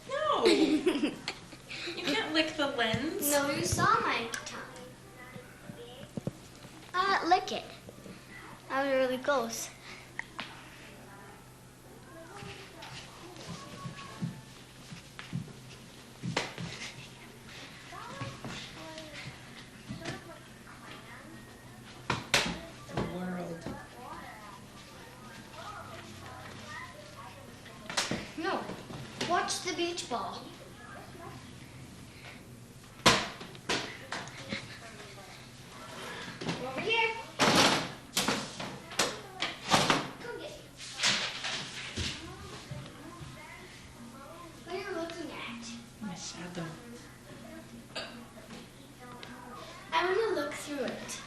No. You can't lick the lens. No, you saw my tongue. Lick it. That was really close. The world. No, watch the beach ball. Over here. Go get it. What are you looking at? My shadow. I want to look through it.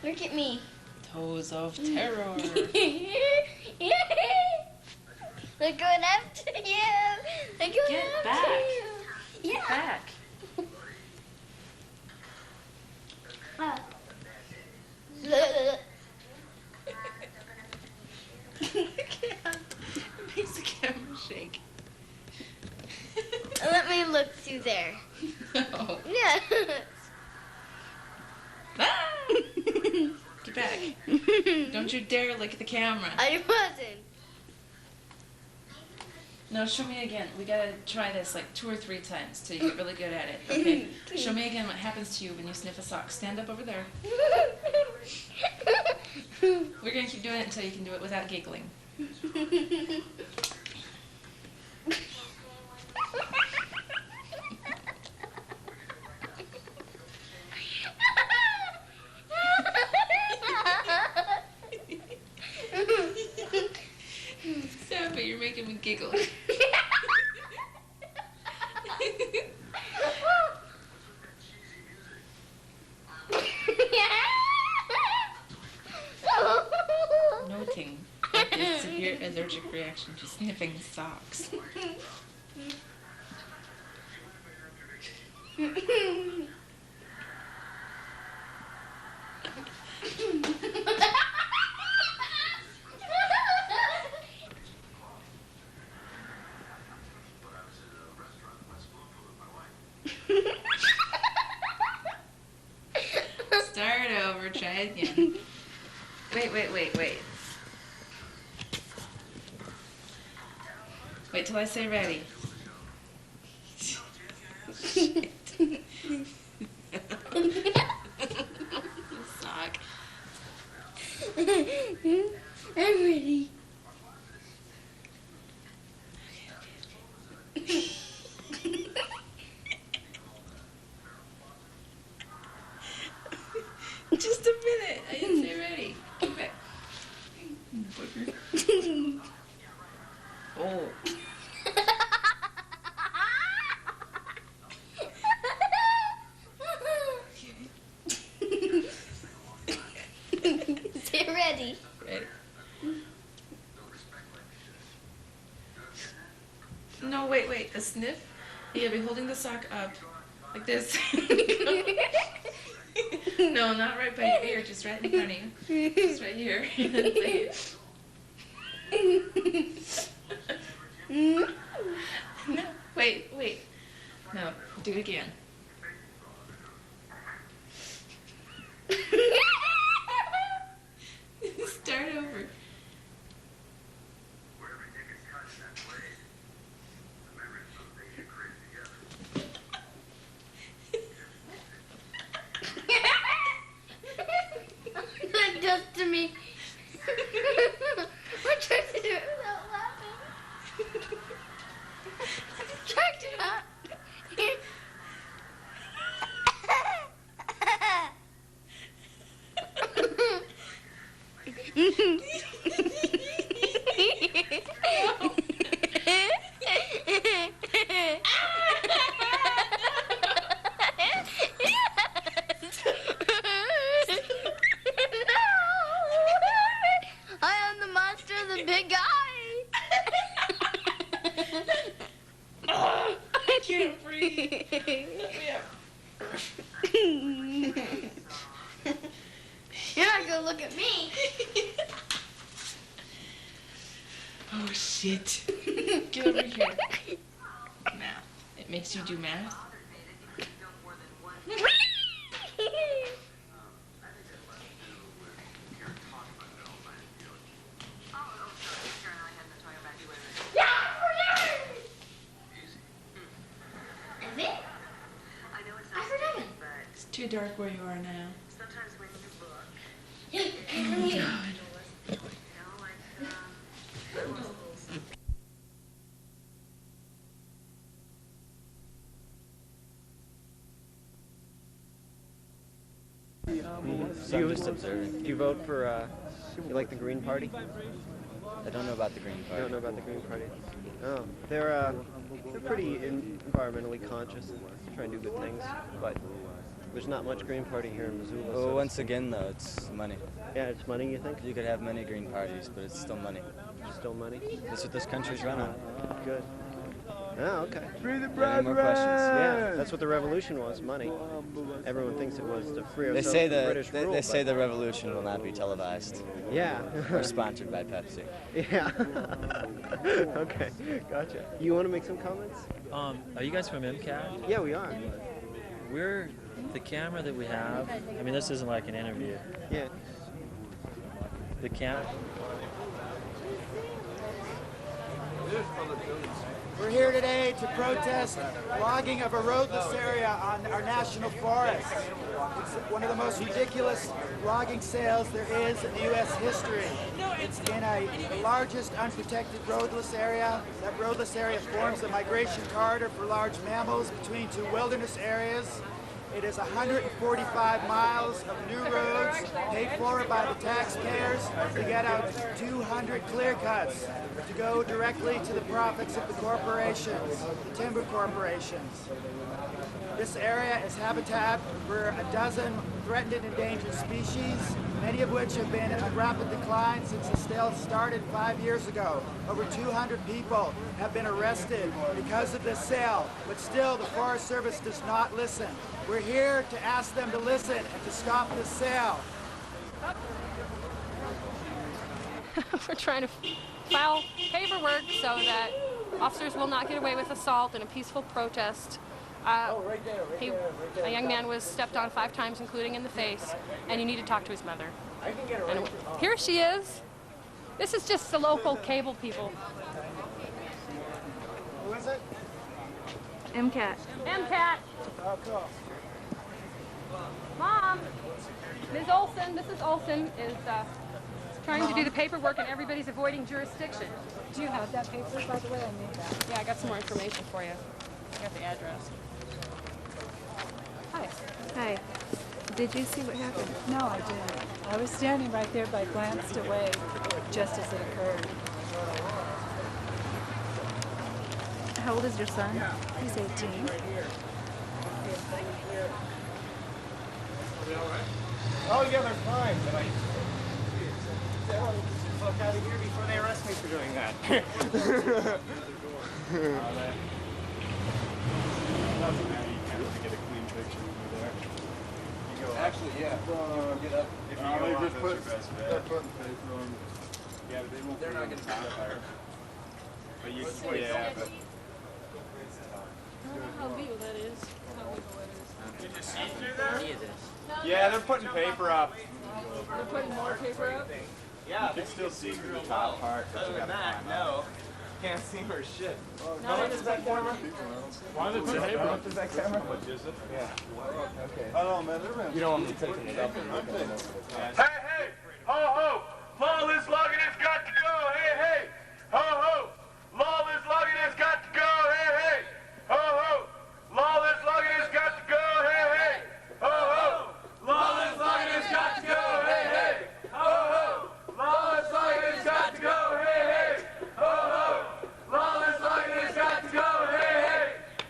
Look at me. Toes of terror. They're going after you. They're going Get after back. you. Get Yeah. back. It makes the camera shake. Let me look through there. No. Yeah. Ah! Get back. Don't you dare lick the camera. I wasn't. No, show me again. We gotta try this like 2 or 3 times till you get really good at it. Okay? Show me again what happens to you when you sniff a sock. Stand up over there. We're gonna keep doing it until you can do it without giggling. Stop it, you're making me giggle. Noting a severe allergic reaction to sniffing socks. Start over, try again. Wait. Wait till I say ready. Sock. I'm ready. Just a minute. I didn't say ready. Get back. Oh. Get ready. Ready. No, wait. A sniff? You gotta be holding the sock up like this. No, not right by your ear, just right in front of you. Just right here. No, wait. No, do it again. Start over. Just to me. I'm trying to do it without laughing. I'm trying to not. I am the monster of the big eye. Oh, I can't breathe. Let me up. You're not gonna look at me. Oh shit. Get over here. Math. It makes you do math. It's too dark where you are now. Oh God. So I'm just observing. Do you vote for, you like the Green Party? I don't know about the Green You Party. don't know about the Green Party? Oh, they're pretty environmentally conscious and try and do good things, but There's not much Green Party here in Missoula. Well, so once again, though, it's money. yeah, it's money, you think? You could have many Green Parties, but it's still money. Still money? That's what this country's run on. Good. Oh, okay. Any more questions? Yeah, that's what the revolution was, money. Everyone thinks it was to free They ourselves say from British the rule. they say but- the revolution will not be televised Yeah. or sponsored by Pepsi. Yeah. Okay, gotcha. You want to make some comments? Are you guys from MCAT? Yeah, we are. We're the camera that we have. I mean, this isn't like an interview. Yeah. The camera. We're here today to protest logging of a roadless area on our national forest. It's one of the most ridiculous logging sales there is in the U.S. history. It's in the largest unprotected roadless area. That roadless area forms a migration corridor for large mammals between two wilderness areas. It is 145 miles of new roads paid for by the taxpayers to get out 200 clear cuts to go directly to the profits of the corporations, the timber corporations. This area is habitat for a dozen threatened and endangered species, many of which have been on rapid decline since the sale started 5 years ago. Over 200 people have been arrested because of this sale, but still the Forest Service does not listen. We're here to ask them to listen and to stop this sale. We're trying to file paperwork so that officers will not get away with assault in a peaceful protest. A young man was stepped on 5 times, including in the face, and you need to talk to his mother. And here she is. This is just the local cable people. Who is it? MCAT. MCAT. Oh, cool. Mom, Ms. Olson, Mrs. Olson is trying to do the paperwork and everybody's avoiding jurisdiction. Do you have that paper, by the way? I need that. Yeah, I got some more information for you. I got the address. Hi. Hi. Did you see what happened? No, I didn't. I was standing right there, but I glanced away just as it occurred. How old is your son? He's 18. Oh, yeah, they're fine, but I tell them to fuck out of here before they arrest me for doing that. Actually, yeah. Get up. If you go on, that's your best bet. Yeah, but they won't. They're not going to fire. But you can, yeah, but. I don't know how legal that is. How legal it is. Did you see through there? Yeah, they're putting paper up. They're putting more paper up? Yeah. You can still see through the top part. Other than that, no. Can't see her shit. How much is that camera? Why did they paper? How much is that camera? What is it? Yeah. Okay. I don't know, man. You don't want me taking it up. Hey, hey! Ho, ho! Lawless logging has got to go! Hey, hey! Ho, ho! Lawless logging has got to go! Hey, hey! Ho, ho! Lawless logging has got to go! Hey, hey! Ho, ho! Lawless logging has got to go! Hey, hey! Ho, ho! Lawless logging has got to go! Hey, hey! Ho, ho! Lawless logging has got to go! Hey, hey!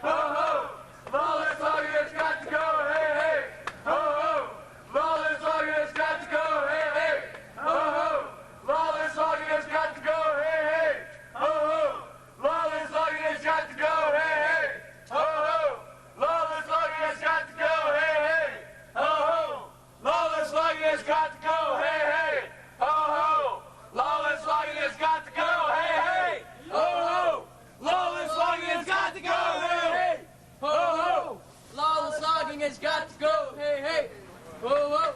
Ho, ho! Lawless logging has got to go! Hey, hey! Ho, ho! Lawless logging has got to go! Hey, hey! Ho, ho! Lawless logging has got to go! Hey, hey! Ho, ho! Lawless logging has got to go! Hey, hey! Ho, ho! Lawless logging has got to go! Hey, hey! Ho, ho! Lawless logging has got to go! Hey, hey! Ho, ho! Lawless logging has got to go! Hey, hey! Ho, ho! Lawless logging has got to go! Hey, hey! Ho, ho! Lawless logging has got to go! Hey, hey! Ho, ho!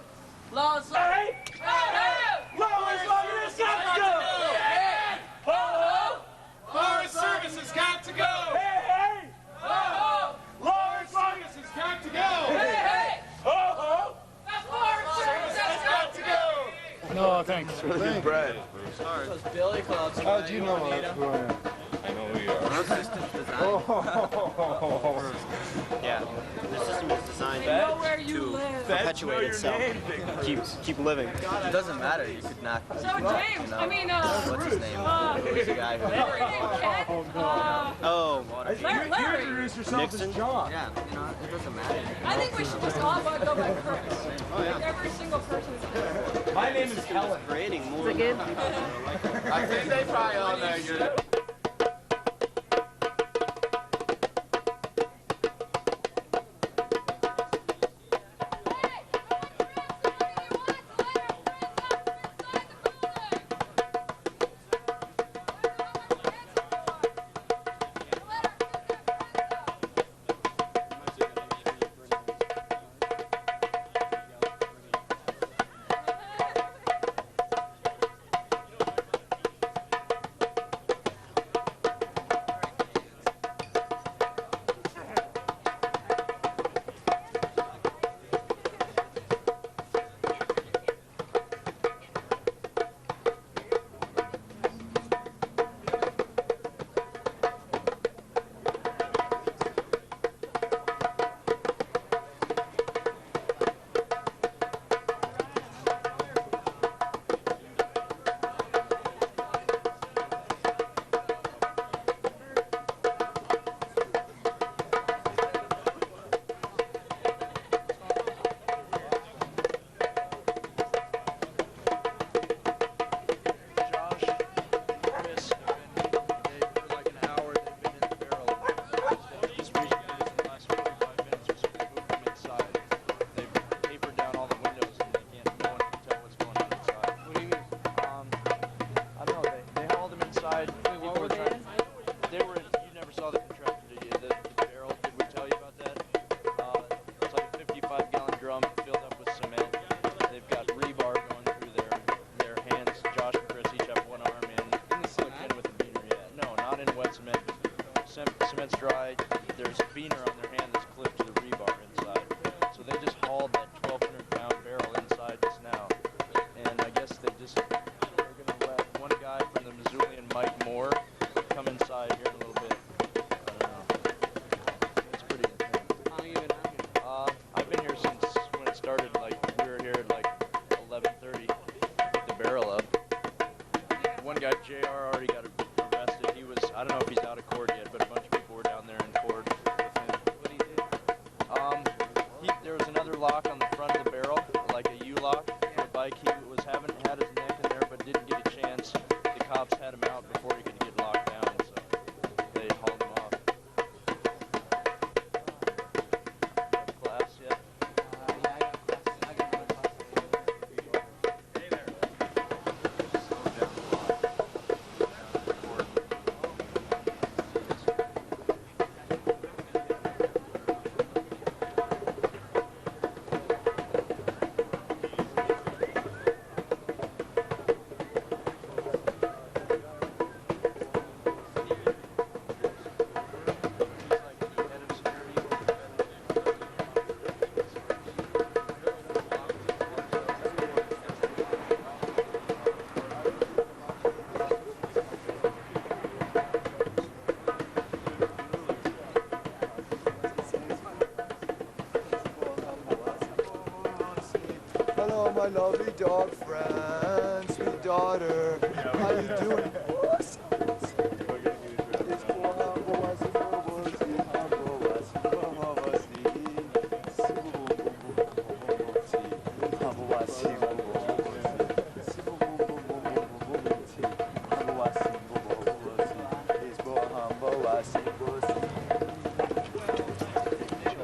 Lawless logging. Hey, hey! Lawless logging has got to go! Hey, hey! Ho, ho! Forest Service has got to go! Hey, hey! Ho, ho! Forest Service has got to go! Hey, hey! Ho, ho! The Forest Service has got to go! No, thanks. Thanks, Brad. Those billy clubs. How did you know that's who I am? I know who you are. System design. Yeah. The system is designed to perpetuate itself. Keep living. It doesn't matter. You could knock. So, James, I mean, What's his name? Who's the guy who? Ken? Oh, Larry. Introduce yourself Nixon? as John. Yeah, you know, it doesn't matter. I think we should just all go by Chris. Like every single person. My name is Helen. Creating more. Is it good? I think they probably all know you're. Cement's dry, there's a beaner on their hand that's clipped to the rebar inside. So they just hauled that 1,200-pound barrel inside just now. And I guess they're going to let one guy from the Missoulian, Mike Moore, come inside here in a little bit. I don't know. It's pretty intense. How long have you been out here? I've been here since when it started. Like, we were here at like 11:30 with the barrel up. One guy, JR, already got arrested. He was, I don't know if he's out of court yet, but a bunch of people were down there in court with him. What did he do? There was another lock on the front of the barrel, like a U-lock for a bike. He had his neck in there, but didn't get a chance. The cops had him out before he could get locked down, so they hauled him off. Class yet? Yeah, I got class. Hey there. Hello, my lovely dog friend, sweet daughter. How you doing?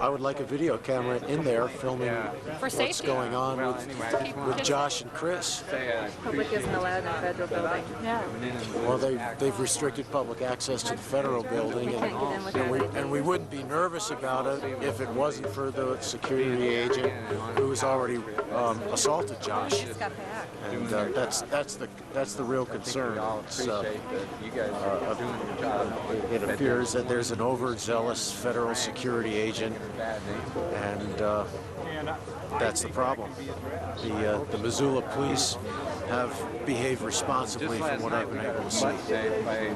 I would like a video camera in there filming For what's safety. going on with Josh and Chris. Public isn't allowed in the federal building. Yeah. Well, they've restricted public access to the federal building, and we wouldn't be nervous about it if it wasn't for the security agent who has already assaulted Josh. And that's the real concern. It appears that there's an overzealous federal security agent, and that's the problem. The Missoula police have behaved responsibly from what I've been able to see. Hey,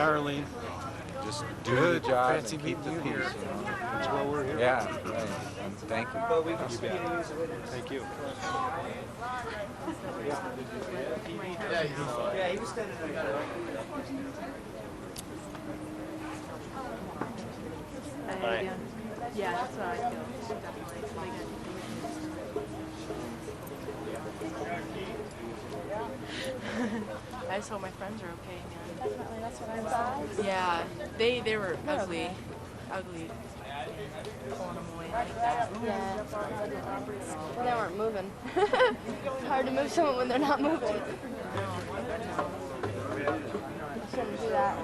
Arlene. Just do the job Fancy and keep the meeting you peace. here. That's why we're here. Yeah, right. Thank you. Thank you. Yeah, he was standing there. Right. Yeah, that's what I feel. Definitely. I just hope my friends are okay, man. Definitely, that's what I was. Yeah, they were ugly, ugly. Pulling them away like that. Yeah. They weren't moving. It's hard to move someone when they're not moving. You shouldn't do that.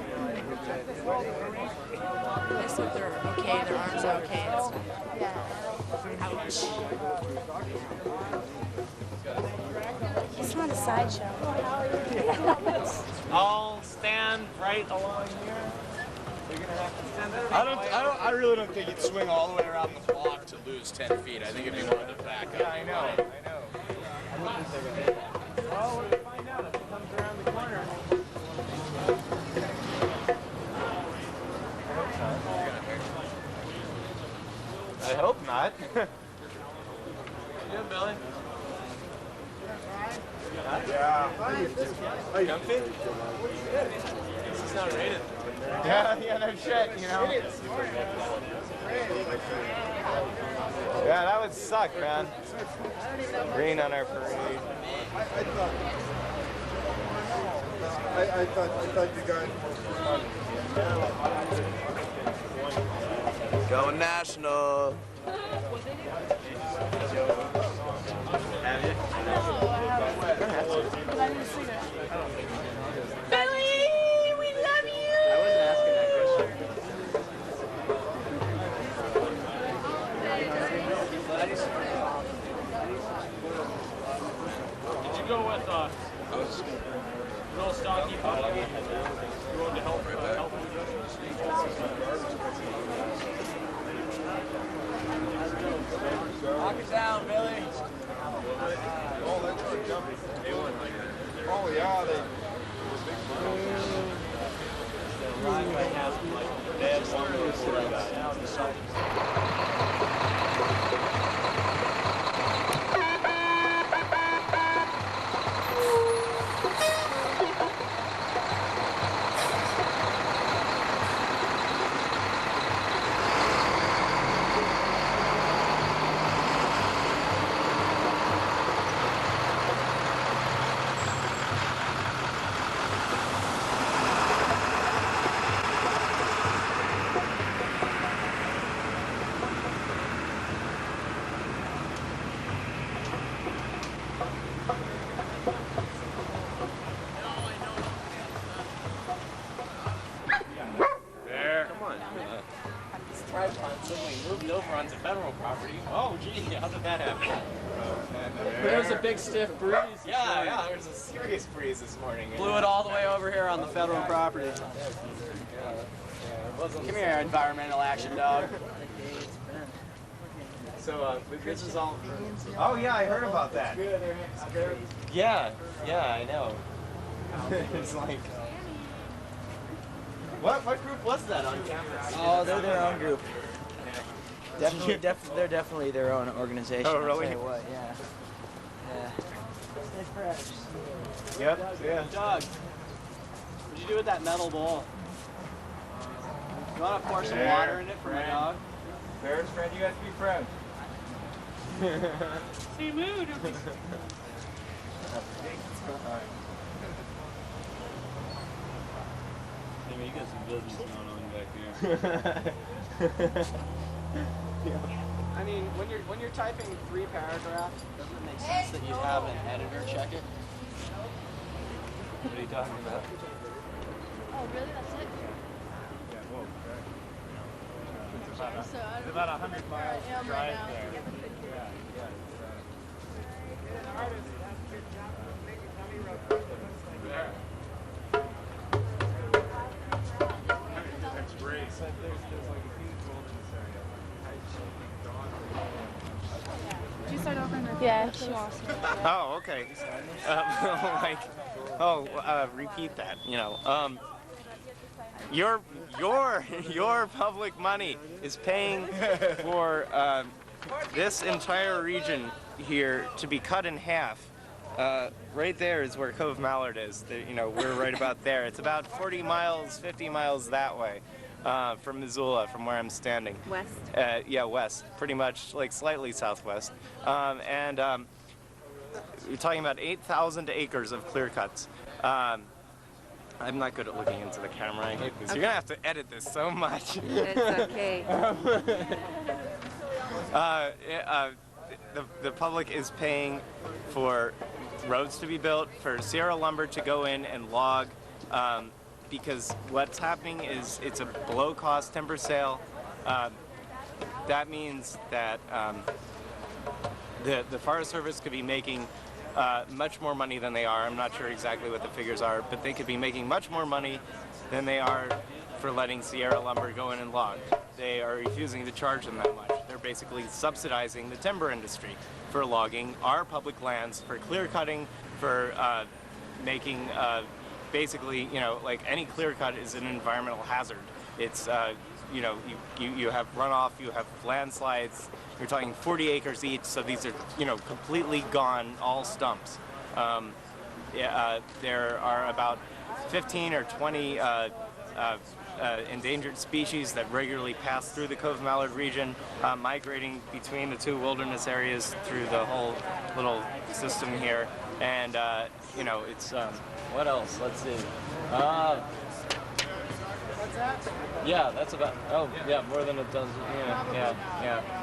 I just hope they're okay, their arms are okay and stuff. Yeah. Ouch. It's not a sideshow. I'll stand right along here. You're gonna have to stand there. I really don't think you'd swing all the way around the block to lose 10 feet. I think if you wanted to back up. Yeah, I know. Well, we'll find out if it comes around the corner. I hope not. Yeah, Billy. Yeah. Are you comfy? This is not rated. Yeah, no shit, you know. Yeah, that would suck, man. Green on our parade. I thought you guys were Go National. Billy, we love you! I wasn't asking that question. Did you go with little stocky puppy? You wanted to help Knock it down, Billy. Oh, that's our jumping. Oh, yeah, they. Moved over onto federal property. Oh, gee, how did that happen? There was a big stiff breeze. Yeah, there was a serious breeze this morning. Blew it all the way over here on the federal property. Come here, environmental action dog. So, this is all... Oh, yeah, I heard about that. Yeah, I know. It's like... What group was that on campus? Oh, they're their own group. They're definitely their own organization. Oh, really? I'll tell you what, yeah. Stay fresh. Yep, yeah. Doug, what'd you do with that metal bowl? You want to pour some water in it for my dog? Ferris, friend, you have to be friends. Same mood. Hey, you got some business going on back here. I mean, when you're typing 3 paragraphs, doesn't it make sense that you have an editor check it? What are you talking about? Oh, really? That's it? Yeah, whoa, It's about 100 miles Yeah, I'm drive right now. there. Did you start over? Yeah, she wants to. Oh, okay. Repeat that. You know, your public money is paying for this entire region here to be cut in half. Right there is where Cove Mallard is. You know, we're right about there. It's about 40 miles, 50 miles that way. from Missoula, from where I'm standing. West? Yeah, west, pretty much, like slightly southwest. You're talking about 8,000 acres of clear cuts. I'm not good at looking into the camera. I hate this. Okay. You're gonna have to edit this so much. It's okay. The public is paying for roads to be built, for Sierra Lumber to go in and log, because what's happening is it's a below-cost timber sale. That means that the Forest Service could be making much more money than they are. I'm not sure exactly what the figures are, but they could be making much more money than they are for letting Sierra Lumber go in and log. They are refusing to charge them that much. They're basically subsidizing the timber industry for logging our public lands, for clear cutting, for making basically, you know, like any clear cut is an environmental hazard. It's, you know, you have runoff, you have landslides. You're talking 40 acres each, so these are, you know, completely gone, all stumps. There are about 15 or 20 endangered species that regularly pass through the Cove Mallard region, migrating between the two wilderness areas through the whole little system here. And, you know, it's, what else? Let's see. What's that? Yeah, that's about, oh, yeah, more than a dozen. Yeah.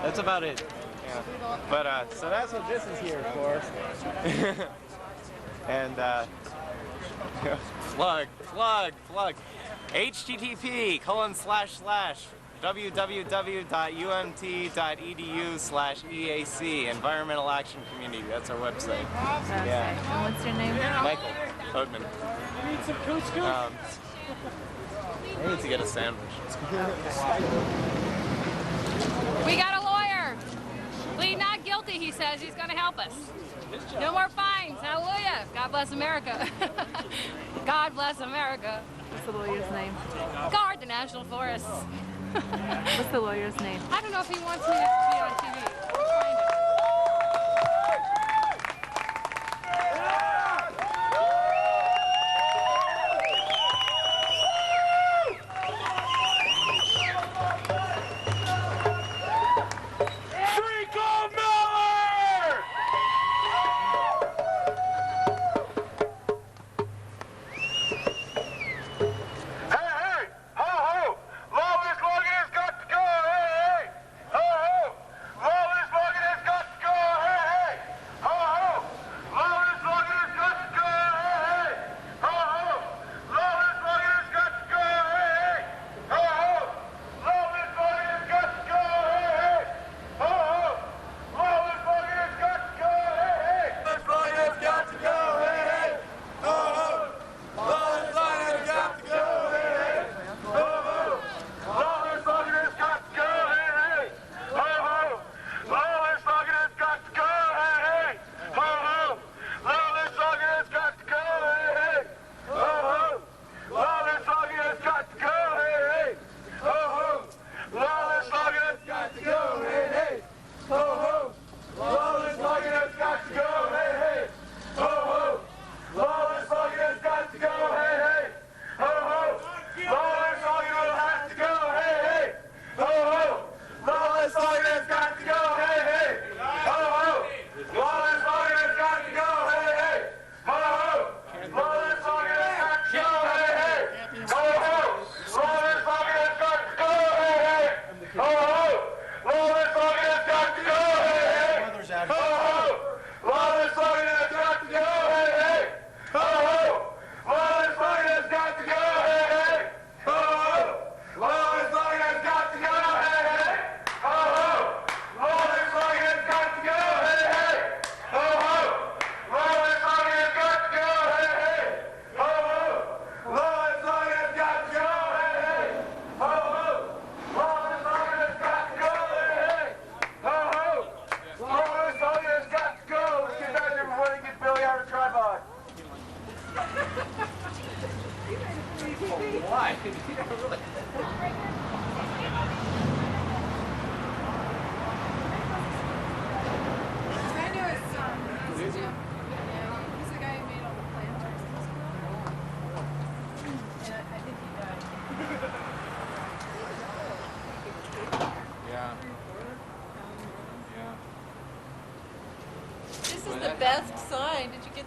That's about it. Yeah. But, so that's what this is here for. And, plug. http://www.umt.edu/EAC, Environmental Action Community. That's our website. Okay. Yeah. And what's your name? Michael Oatman. I need to get a sandwich. We got a lawyer. Plead not guilty, he says. He's going to help us. No more fines. Hallelujah. God bless America. God bless America. What's the lawyer's name? Guard the National Forests. What's the lawyer's name? I don't know if he wants me to be on TV. We'll find it.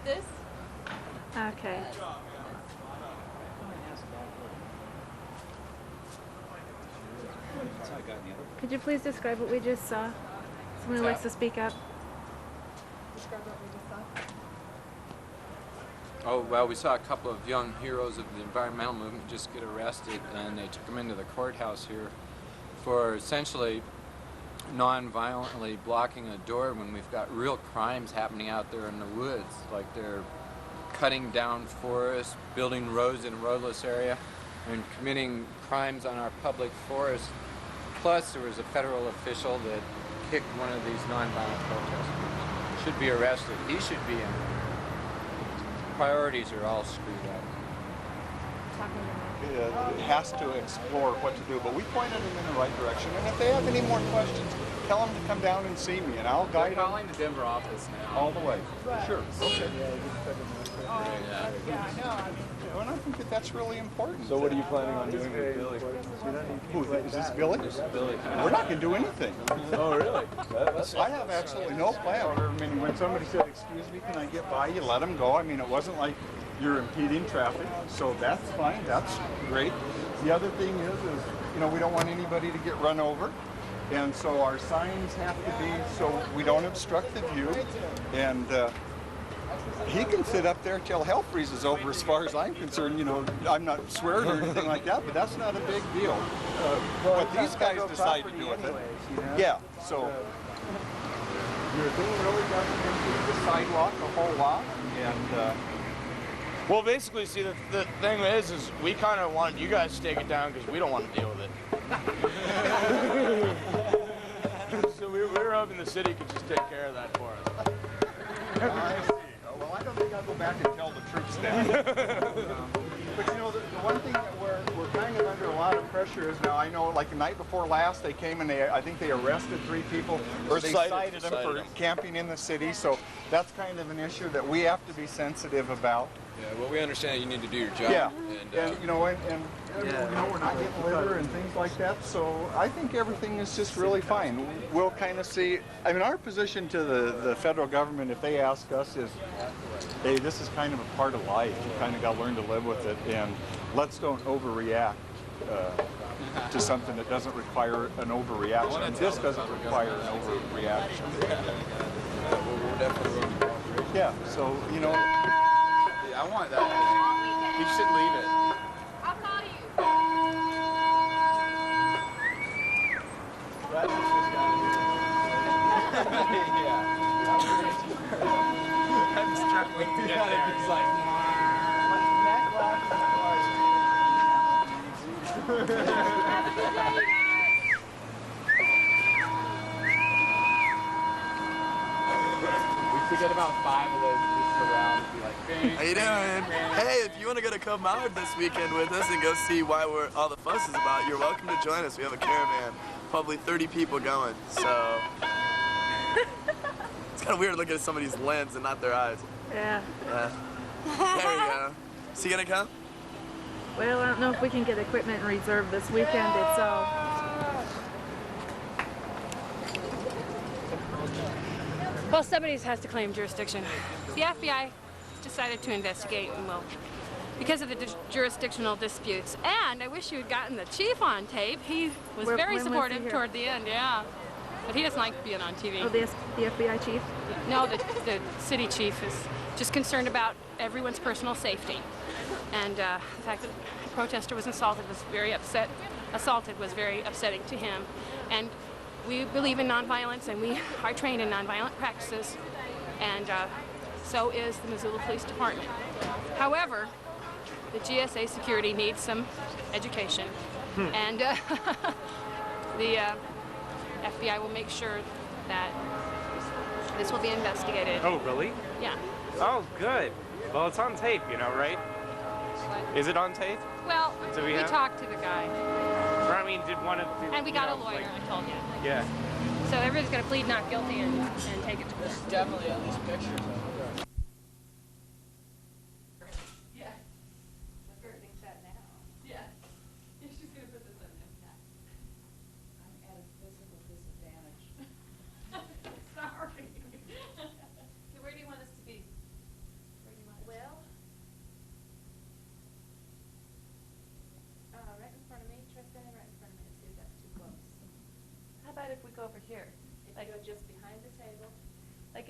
this? Okay. Could you please describe what we just saw? Someone who likes to speak up. Describe what we just saw. Oh, well, we saw a couple of young heroes of the environmental movement just get arrested, and they took them into the courthouse here for essentially non-violently blocking a door when we've got real crimes happening out there in the woods, like they're cutting down forests, building roads in a roadless area, and committing crimes on our public forest. Plus, there was a federal official that kicked one of these non-violent protesters. Should be arrested. He should be in. Priorities are all screwed up. It has to explore what to do, but we pointed them in the right direction. And if they have any more questions, tell them to come down and see me, and I'll guide them. Calling the Denver office now. All the way. Right. Sure. Okay. Yeah, I know. I mean, and I think that that's really important. So what are you planning on doing with Billy? Who, is this Billy? This is Billy. We're not going to do anything. Oh, really? I have absolutely no plan. I mean, when somebody said, excuse me, can I get by, you let them go. I mean, it wasn't like you're impeding traffic, so that's fine. That's great. The other thing is, you know, we don't want anybody to get run over. And so our signs have to be so we don't obstruct the view. And he can sit up there till hell freezes over as far as I'm concerned. You know, I'm not swearing or anything like that, but that's not a big deal. What these guys decide to do with it. Yeah, so your thing really doesn't impede the sidewalk a whole lot. And well, basically, see, the thing is we kind of wanted you guys to take it down because we don't want to deal with it. So we were hoping the city could just take care of that for us. I see. Well, I don't think I'll go back and tell the troops that. But you know, the one thing that we're kind of under a lot of pressure is now, I know, like the night before last, they came and I think they arrested 3 people, or they cited them for camping in the city. So that's kind of an issue that we have to be sensitive about. Yeah, well, we understand you need to do your job. Yeah, and you know, and you know, we're not getting litter and things like that. So I think everything is just really fine. We'll kind of see. I mean, our position to the federal government, if they ask us, is, hey, this is kind of a part of life. You kind of got to learn to live with it, and let's don't overreact to something that doesn't require an overreaction. And this doesn't require an overreaction. We're definitely going to cooperate. Yeah. So you know. I want that. You should leave it. I'll call you. I'm struggling to get there. It's like, Have a good day, we could get about 5 of those just around and be like, How you doing? Hey, if you want to go to Cove Mallard this weekend with us and go see why all the fuss is about, you're welcome to join us. We have a caravan, probably 30 people going, so it's kind of weird looking at somebody's lens and not their eyes. Yeah. Yeah. There we go. Is he gonna come? Well, I don't know if we can get equipment reserved this weekend. It's Well, somebody has to claim jurisdiction. The FBI decided to investigate, and well, because of the jurisdictional disputes. And I wish you had gotten the chief on tape. He was very supportive toward the end, yeah. But he doesn't like being on TV. Oh, the FBI chief? No, the city chief is just concerned about everyone's personal safety. And the fact that a protester was assaulted was very upsetting to him. And we believe in nonviolence, and we are trained in nonviolent practices. And so is the Missoula Police Department. However, the GSA security needs some education. And the FBI will make sure that this will be investigated. Oh, really? Yeah. Oh, good. Well, it's on tape, you know, right? Is it on tape? Well, Do we we have- talked to the guy. Or, I mean, did one of the... And we got a lawyer, I told you. Yeah. So everybody's going to plead not guilty and take it to court. Definitely at least pictures of it. Yeah. The curtaining set now. Yeah. She's going to put this in there. I'm at a physical disadvantage. Sorry. So where do you want us to be? about if we go over here? Like just behind the table. Like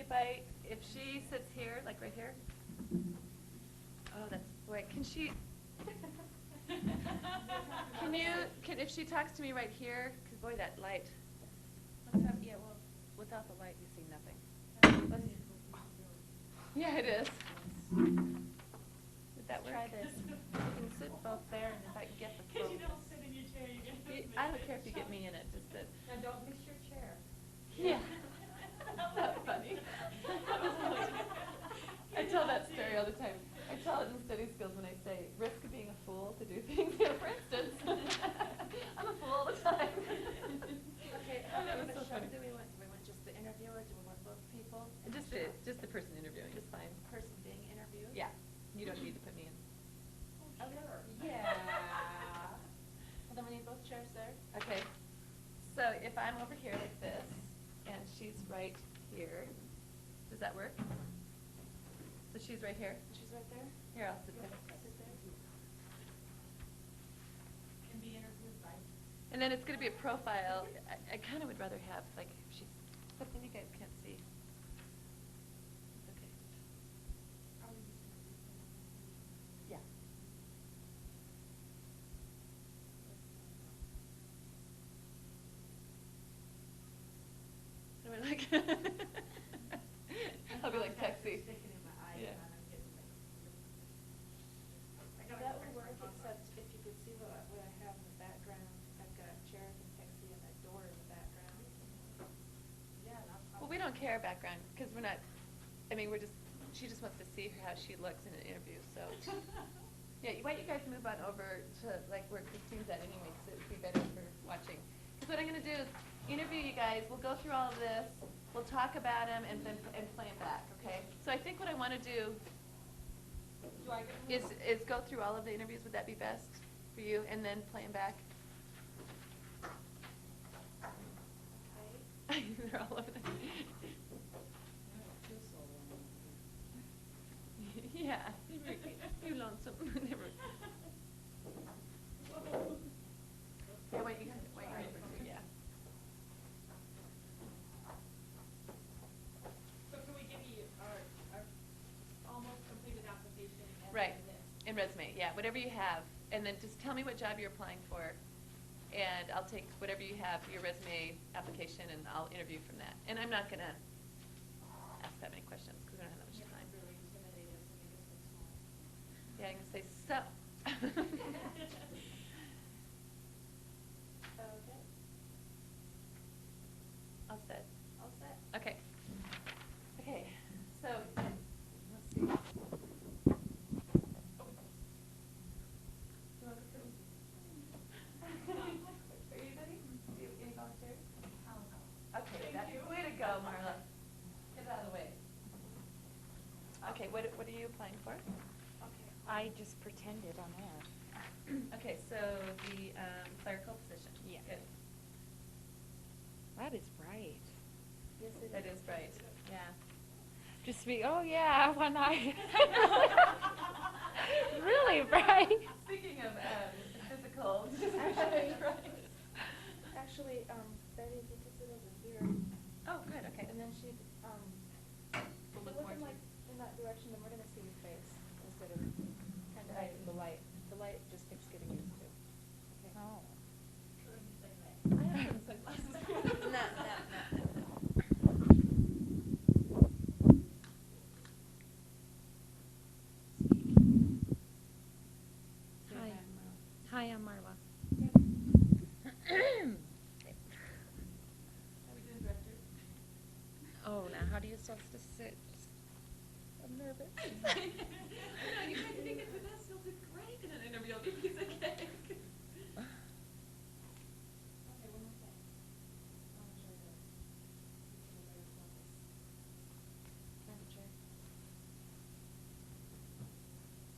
if she sits here, like right here. Oh, that's, wait, can she, if she talks to me right here, because boy, that light. Let's have, yeah, well, without the light, you see nothing. Yeah, it is. Would that work? Try this. You can sit both there, and if I can get the throat. You don't sit in your chair, you get I don't care if you get me in it, just that. Now don't miss your chair. Yeah. That's funny. I tell that story all the time. I tell it in study skills when I say, risk of being a fool to do things. For instance, I'm a fool all the time. Okay, how do we want just the interviewer? Do we want both people? Just the person interviewing is fine. Person being interviewed? Yeah. You don't need to put me in. Oh, sure. Yeah. Well, then we need both chairs there. Okay. So if I'm over here like this, and she's right here, does that work? So she's right here? She's right there? Here, I'll sit there. Sit there. Can be interviewed by. And then it's going to be a profile. I kind of would rather have, like, if she's, but then you guys can't see. It's okay. Yeah. So we're like, I'll be like Texie. Yeah. That would work, except if you could see what I have in the background. I've got chairs and taxi and that door in the background. Yeah, Well, we don't care background, because we're not, I mean, she just wants to see how she looks in an interview, so. Yeah, why don't you guys move on over to like where Christine's at anyway, because it would be better for watching. Because what I'm going to do is interview you guys, we'll go through all of this, we'll talk about them, and then play them back, okay? So I think what I want to do is go through all of the interviews. Would that be best for you? And then play them back? Okay. They're all over the yeah. You lonesome. Never. Yeah, wait, you guys, yeah. So can we give you our almost completed application and Right, then this? and resume, yeah, whatever you have, and then just tell me what job you're applying for, and I'll take whatever you have, your resume application, and I'll interview from that. And I'm not gonna ask that many questions, because we don't have that much time. Really intimidate us and make us look small. Yeah, I'm gonna say, so. Okay. All set. All set. Okay. Okay, so, let's see. You want to sit? Are you ready? Any volunteers? Okay, that's way to go, Marla. Get out of the way. Okay, what are you applying for? Okay. I just pretended on air. Okay, so the clerical position. Yeah. Good. That is bright. Yes, that is right. Yeah. Just be, oh yeah, one eye. Really bright. Speaking of physical, Actually, Betty, if you could sit over here. Oh, good. Okay. And then she'd, We'll look more looking to- like in that direction, then we're gonna see your face instead of kind of hiding the light. The light just takes getting used to. Okay. Oh. I have some sunglasses. No. Hi. Hi, I'm Marla. How we doing, Director? Oh, now how do you supposed to sit? I'm nervous. You guys think it's the best. You'll do great in an interview. You'll be a piece of cake. Okay, one more thing. I'll show you this. Find a chair.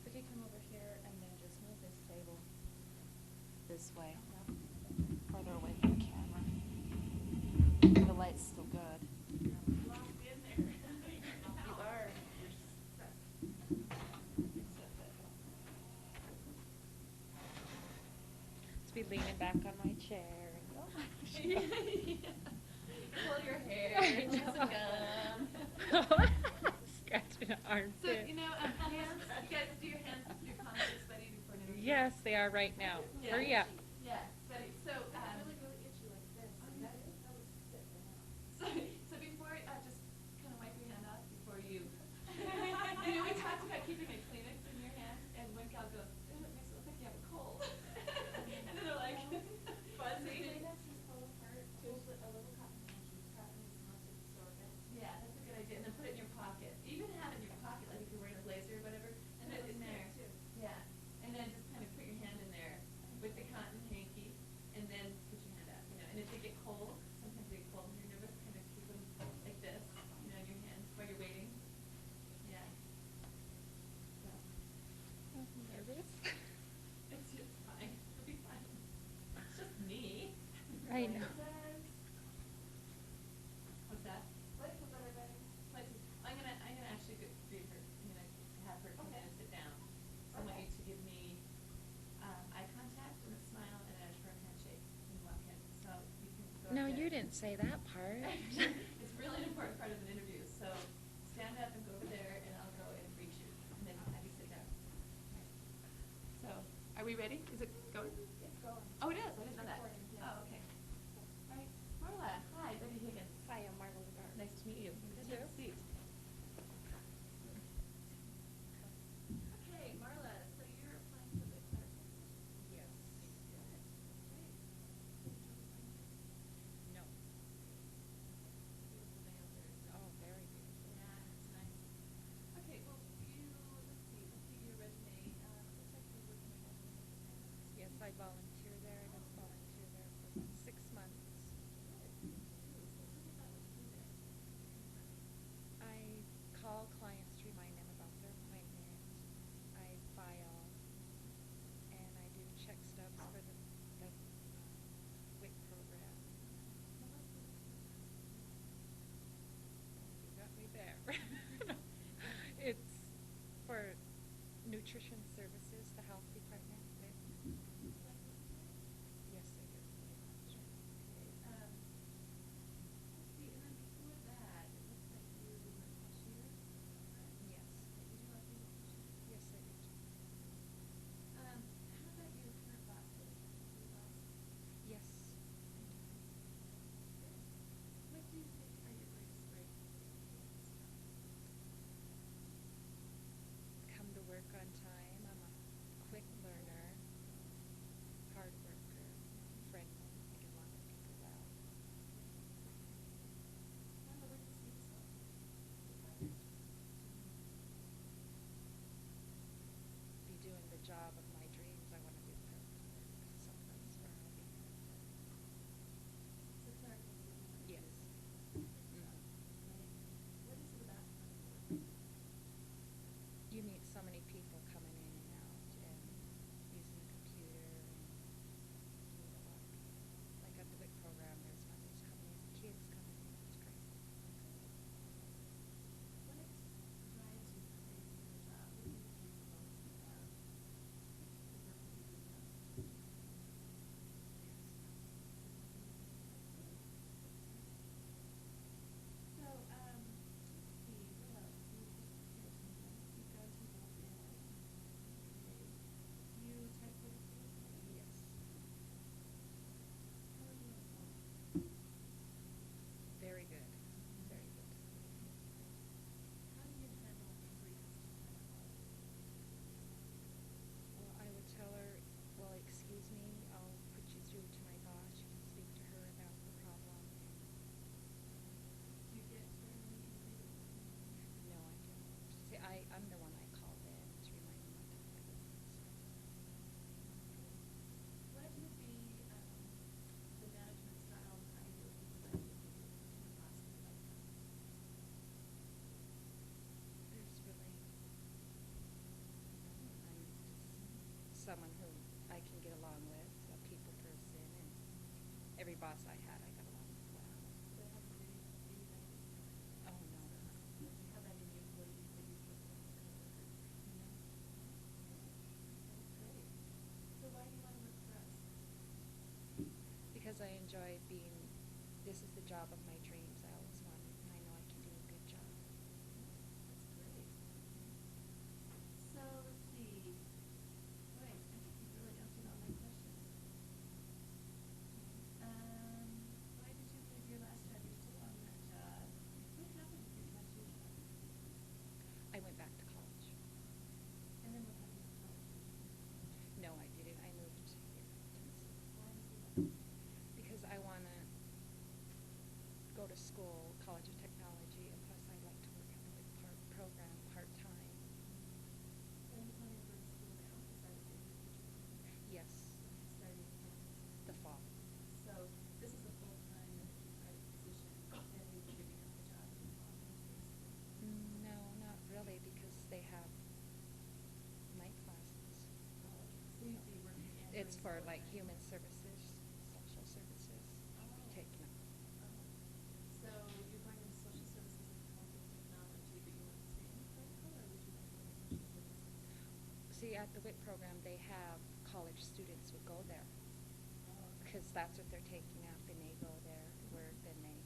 Could you come over here and then just move this table this way, further away from the camera? The light's still good. Locked in there. You are. Just be leaning back on my chair. Yeah. Pull your hair, chew some gum. Scratching an arm So, too. hands, you guys do your hands, your concepts ready before an interview? Yes, they are right now. Yeah. Hurry up. Yeah, ready. So, really itchy like this. So before, just kind of wipe your hand off before you. We talked about keeping a Kleenex in your hand, and one gal goes, "Ew, it makes it look like you have a cold." And then they're like, fuzzy. Yeah, that's a good idea. And then put it in your pocket. Even have it in your pocket, like if you're wearing a blazer or whatever, and put it in there. Yeah. And then just kind of put your hand in there with the cotton hanky, and then put your hand out. And if they get cold, sometimes they get cold and you're nervous, kind of keep them like this, in your hand while you're waiting. Yeah. So. I'm nervous. It's just fine. It'll be fine. It's just me. I know. What's that? I'm gonna actually greet her. I'm gonna have her come in and sit down. So I want you to give me eye contact and a smile and a firm handshake when you walk in. So you can go. No, ahead. you didn't say that part. It's really an important part of an interview. So stand up and go over there, and I'll go and greet you, and then have you sit down. So, are we ready? Is it going? It's going. Oh, it is. I didn't know that. Oh, okay. All right, Marla. Hi, Betty Higgins. Hi, I'm Marla Lagarde. Nice to meet you. You Have a too. seat. Okay, Marla. So you're applying for the clerk position? Yes. Good. Great. No. Beautiful day out there. Oh, very beautiful. Yeah, it's nice. Okay, well, let's see your resume. Looks like you're working at Yes, I volunteer there. I just volunteer there for 6 months. I call clients to remind them about their appointment. I file, and I do check stubs for the WIC program. You got me there. It's for nutrition services, the health department. Yes, it is. Let's see, and then before that, it looks like you were a cashier. Yes. Did you like being a cashier? Yes, I do. How about your current boss? Yes. What do you think are your greatest strengths? Come to work on time. I'm a quick learner, hard worker, friendly. I get along with people well. Where do you see yourself? Be doing the job of my dreams. I want to do clerk work someplace where I'll be happy. So clerk is what you want to do. Yes. What is it about clerk work? You meet so many people coming in and out and using the computer and meet a lot of people. Like at the WIC program, there's mothers coming in, kids coming in. It's great. What drives you crazy in your job? What do you think the most about the work that you do now? So, let's see, what else? You guys who go in, you type what it is? Yes. How are you on the phone? Very good. Very good. How do you handle angry customers at home? Well, I would tell her, well, excuse me, I'll put you through to my boss. You can speak to her about the problem. Do you get very many angry customers? No, I don't. See, I'm the one I called in to remind them not to play with me. What would be the management style and ideal you would like to be from a boss who would like that? There's really, I'm just someone who I can get along with, a people person, and every boss I had, I got along with well. Do they have to be like Oh, no. Do you have any employees that you feel like are coworkers? That's great. So why do you want to work for us? Because I enjoy being, this is the job of my dreams. I always wanted, and I know I can do a good job. That's great. So let's see. All right, I think you've really answered all my questions. Why did you leave your last job? You're still on that job. What happened with your tattoo job? I went back to college. And then what happened with college? No, I didn't. I moved here to Tennessee. Why did you do that? Because I want to go to school, College of Technology, and plus I like to work at the program part-time. So you plan to go to school now? Is that what you're doing? Yes, Starting in the fall. So this is a full-time type position, and you're giving up the job in the fall, basically. No, not really, because they have night classes. So you'd be working and It's doing for school like night. human services, social services, taking up. So you're going into social services and health and technology, but you want to stay in clinical, or would you like to go into social services? See, at the WIC program, they have college students would go there. Because that's what they're taking up, and they go there, where then they,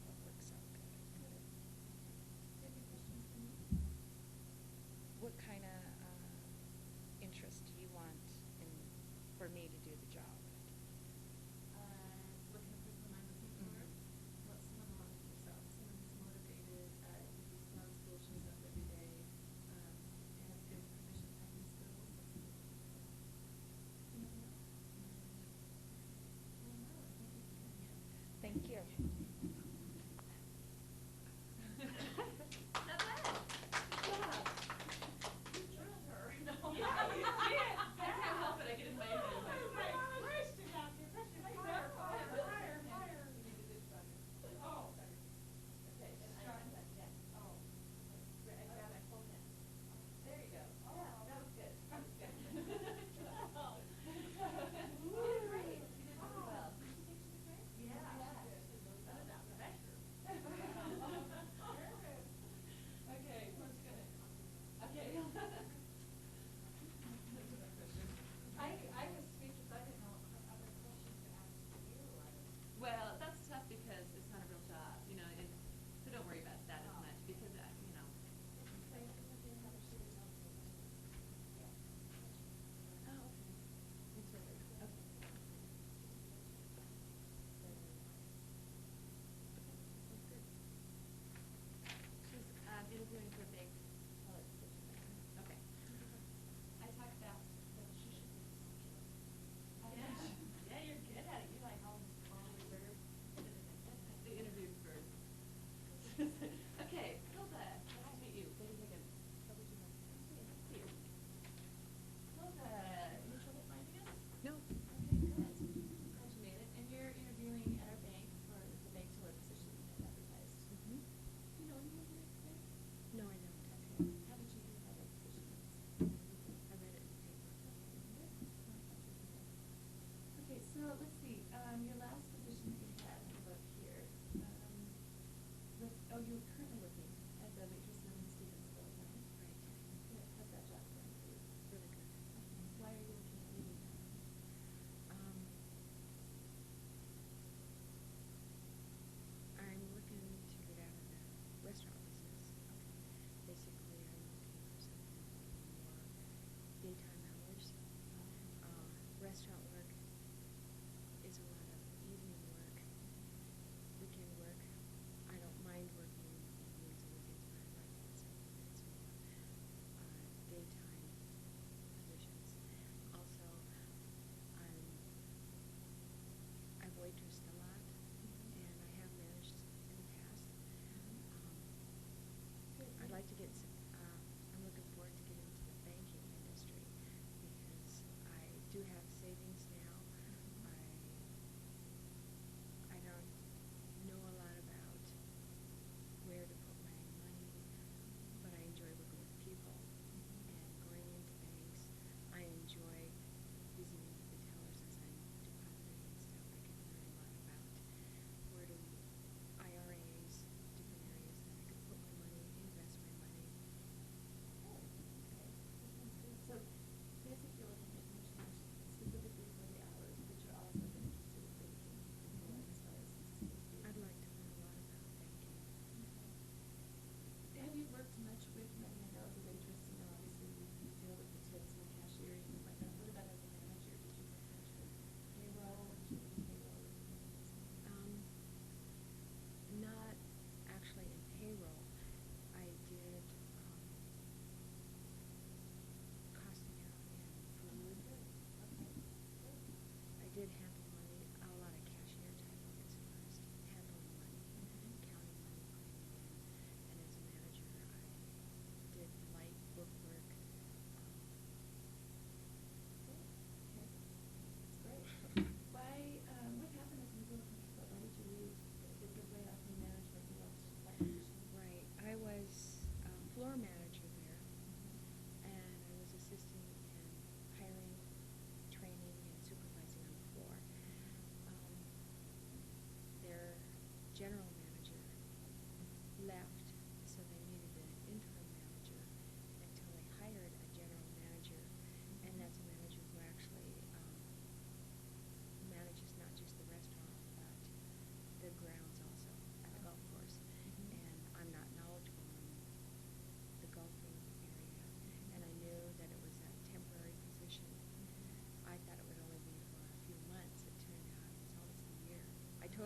so it works out good. Any questions for me? What kind of interest do you want in, for me to do the job? What kind of person am I looking for? Well, someone along with yourself, someone who's motivated, who's gone to school, shows up every day, and has good proficient typing skills. Anything else? Well, no, I think you've given me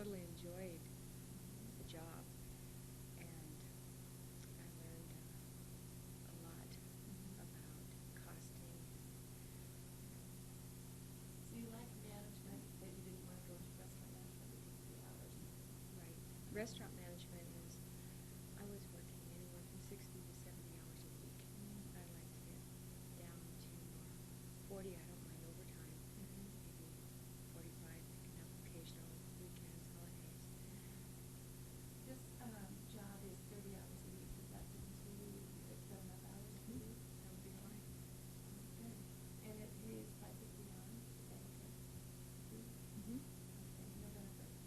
totally enjoyed the job, and I learned a lot about costing. So you like management, but you didn't want to go into restaurant management because of the hours. Right. Restaurant management is, I was working anywhere from 60 to 70 hours a week. I'd like to get down to 40. I don't mind overtime. Maybe 45, picking up occasional weekends, holidays. This job is 30 hours a week. Does that fit into 6.5 hours a week? That would be fine. Good. And it pays $5.50 on. Is that okay? Okay. No benefits.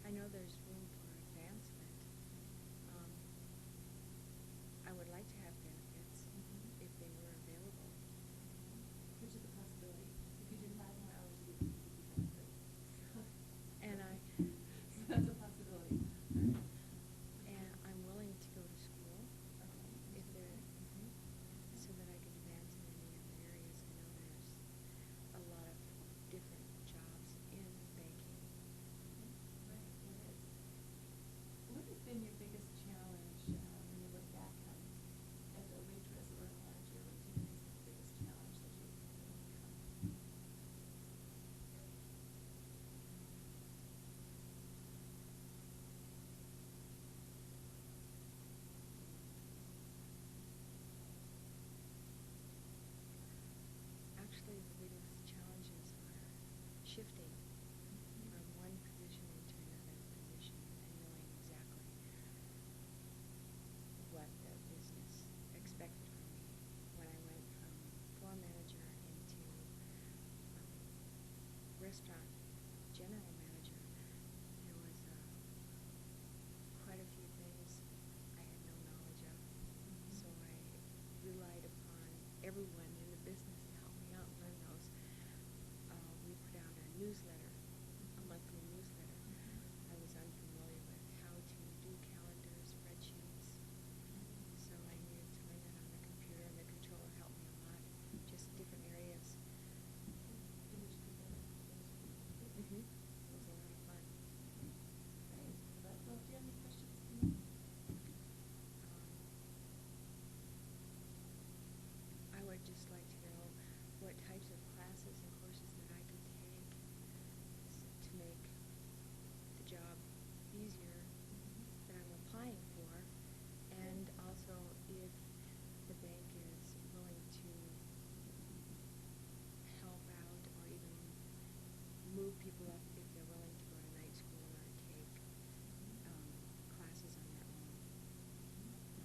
I know there's room for advancement. I would like to have benefits if they were available. Which is a possibility. If you did 5 more hours a week, you could be benefits. And So that's a possibility. and I'm willing to go to school if they're so that I can advance in any other areas. I know there's a lot of different jobs in banking. Right, it is. What has been your biggest challenge when you look back on as a waitress or a manager? What do you think is the biggest challenge that you've overcome? Actually, the biggest challenges are shifting from one position into another position and knowing exactly what the business expected from me. When I went from floor manager into restaurant general manager, there was quite a few things I had no knowledge of. So I relied upon everyone in the business to help me out and learn those. We put out a newsletter, a monthly newsletter. I was unfamiliar with how to do calendars, spreadsheets. So I needed to learn that on the computer, and the controller helped me a lot, just different areas. It was a lot of fun. Great. Well, do you have any questions? I would just like to know what types of classes and courses that I could take to make the job easier that I'm applying for, and also if the bank is willing to help out or even move people up if they're willing to go to night school or take classes on their own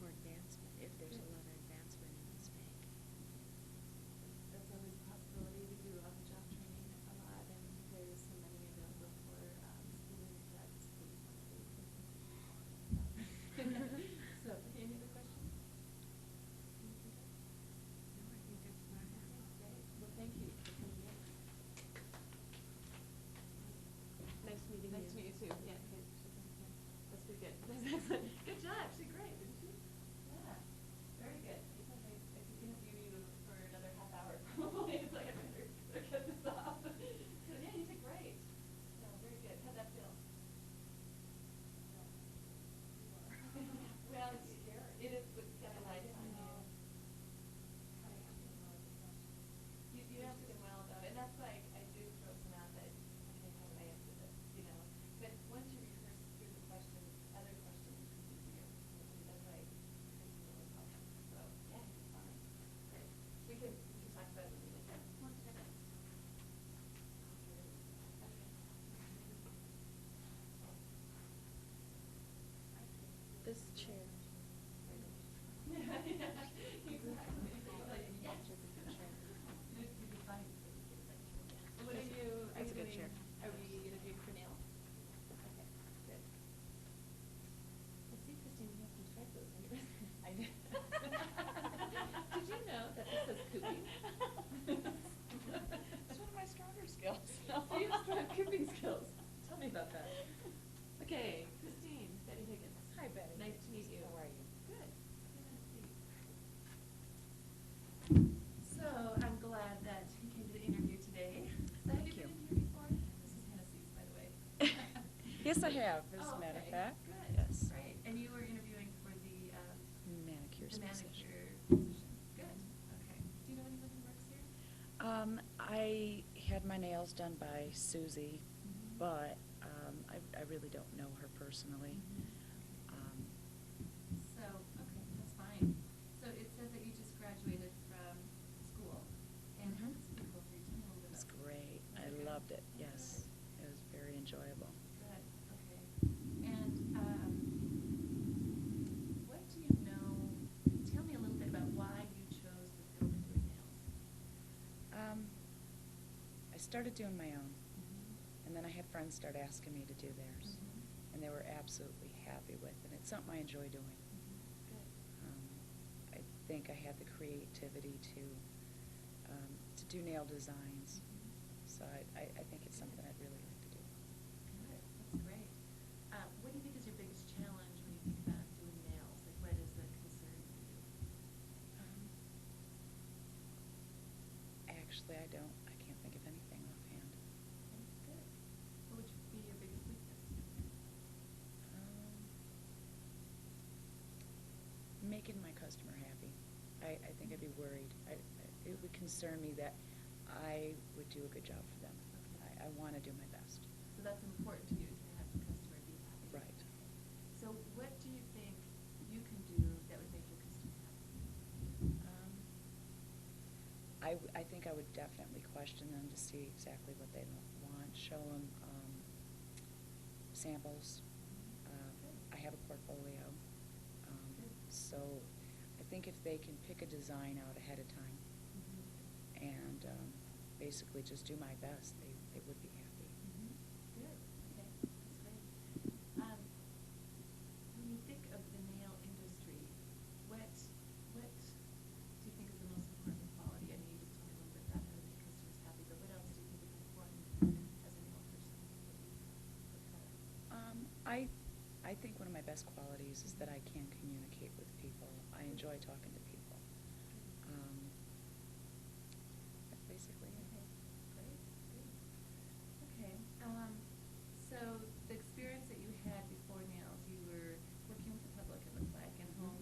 for advancement, if there's a lot of advancement in this bank. That's always a possibility. We do on-the-job training a lot, and there's some money available for schooling vets who want to. So, any other questions? No, I think that's about it. Great. Well, thank you for coming in. Nice meeting Nice to meet you too. Yeah. That's pretty good. That's excellent. Good job. She did great, didn't she? Yeah. Very good. I think I could interview you for another half hour probably. It's like I better get this off. So yeah, you did great. No, very good. How'd that feel? Well, it's scary. It is with kind of nice on you. You answered them well though, and that's like I do throw some out that okay, how would I answer this, you know? But once you rehearse through the questions, other questions come easier. That's why I think you really help. So yeah, you're fine. Great. We can talk about it when we get there. One second. This chair. Exactly. Yes. What are you That's a good doing? chair. Are we interviewing for Neil? Okay, good. I see, Christine, you have some typos on your resume. I did. Did you know that this says cooping? It's one of my stronger skills. So you have strong cooping skills. Tell me about that. Okay, Christine, Betty Higgins. Hi, Betty. Nice to meet you. How are you? Good. So I'm glad that you came to the interview today. So have you been in here before? This is Hennessey's, by the way. Yes, I have, as a matter of fact. Good. Yes. Great. And you were interviewing for the Manicures position. position. Good. Okay. Do you know anyone who works here? I had my nails done by Susie, Mm-hmm. but I really don't know her personally. So, okay, that's fine. So it says that you just graduated from school. And how did school go for you? Tell me a little bit It was about great. Was I it good? loved it. Yes, it was very enjoyable. Good, okay. And what do you know, tell me a little bit about why you chose the field of doing nails. I started doing my own, and then I had friends start asking me to do theirs, and they were absolutely happy with it. It's something I enjoy doing. Good. I think I had the creativity to do nail designs, so I think it's something I'd really like to do. Good, that's great. What do you think is your biggest challenge when you think about doing nails? Like, what is the concern for you? Actually, I can't think of anything offhand. Okay, good. What would be your biggest weakness? Making my customer happy. I think I'd be worried. It would concern me that I would do a good job for them. I want to do my best. So that's important to you, to have the customer be happy. Right. So what do you think you can do that would make your customer happy? I think I would definitely question them to see exactly what they want, show them samples. I have a portfolio. So I think if they can pick a design out ahead of time and basically just do my best, they would be happy. Good, okay, that's great. When you think of the nail industry, what do you think is the most important quality? I know you just told me a little bit about how to make customers happy, but what else do you think is important as a nail person that you look for? I think one of my best qualities is that I can communicate with people. I enjoy talking to people. That's basically it. Great, good. Okay, so the experience that you had before nails, you were working with the public, it looks like, and home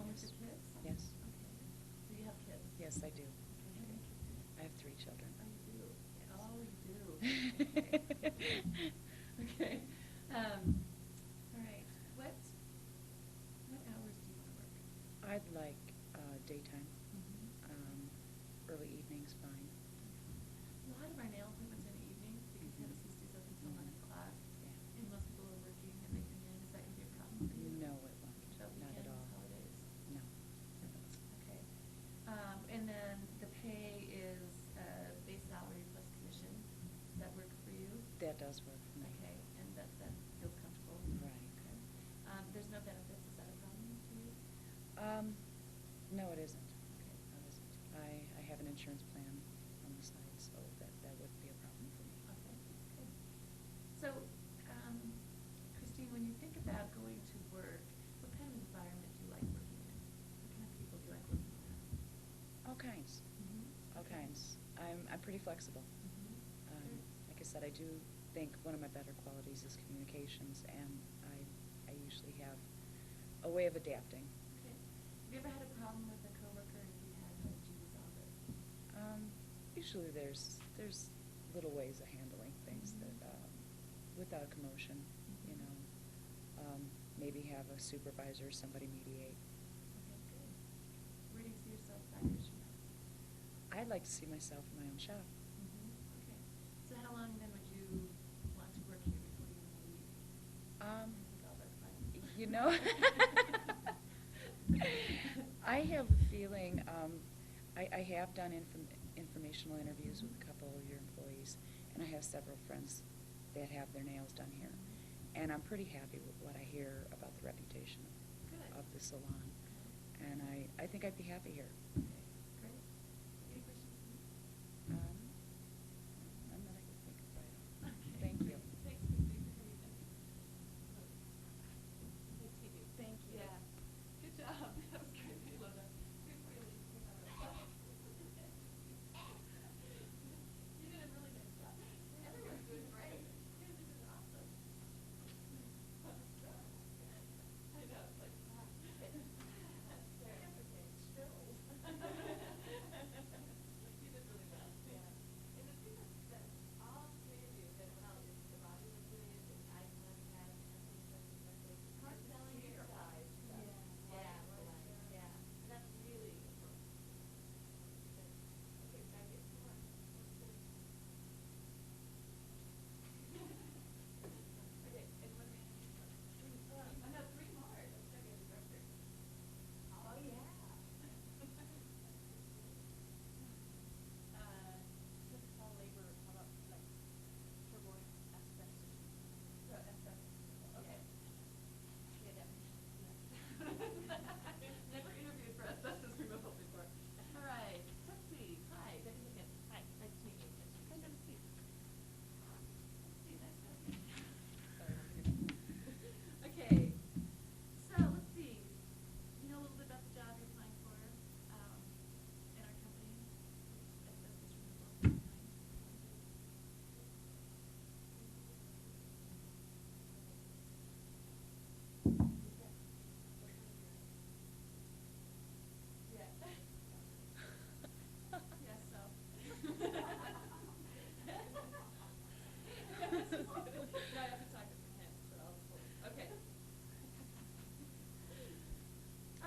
with your kids? Yes. Okay. Do you have kids? Yes, I do. Okay, how many kids do you have? I have 3 children. Oh, you do? Oh, you do. Okay. All right. What hours do you want to work? I'd like daytime. Early evenings, fine. A lot of our nail appointments are in the evenings because Tennessee stays open until 9 o'clock. Yeah. And most people are working and they come in. Is that going to be a problem for you? No, it won't. About Not at weekends, all. holidays? No. Okay. And then the pay is base salary plus commission. Does that work for you? That does work for me. Okay, and that feels comfortable? Right. Okay. There's no benefits, is that a problem for you? No, it isn't. Okay. No, it isn't. I have an insurance plan on the side, so that wouldn't be a problem for me. Okay, good. So, Christine, when you think about going to work, what kind of environment do you like working in? What kind of people do you like working with? All kinds. All kinds. I'm pretty flexible. Like I said, I do think one of my better qualities is communications, and I usually have a way of adapting. Okay. Have you ever had a problem with a coworker? If you had, how did you resolve it? Usually there's little ways of handling things that without commotion, you know. Maybe have a supervisor or somebody mediate. Okay, good. Where do you see yourself 5 years from now? I'd like to see myself in my own shop. Okay. So how long then would you want to work here before you want to leave? With all that fun? You know, I have a feeling, I have done informational interviews with a couple of your employees, and I have several friends that have their nails done here. And I'm pretty happy with what I hear about the reputation of the salon. And I think I'd be happy here. Okay, great. Any questions for me? None that I can think of right now. Okay, Thank you. great. Thanks, Christine, for coming in. Nice to meet you. Thank you. Yeah. Good job. That was great. I love that. Before you leave, you did a really nice job. Everyone's doing great. You guys are doing awesome.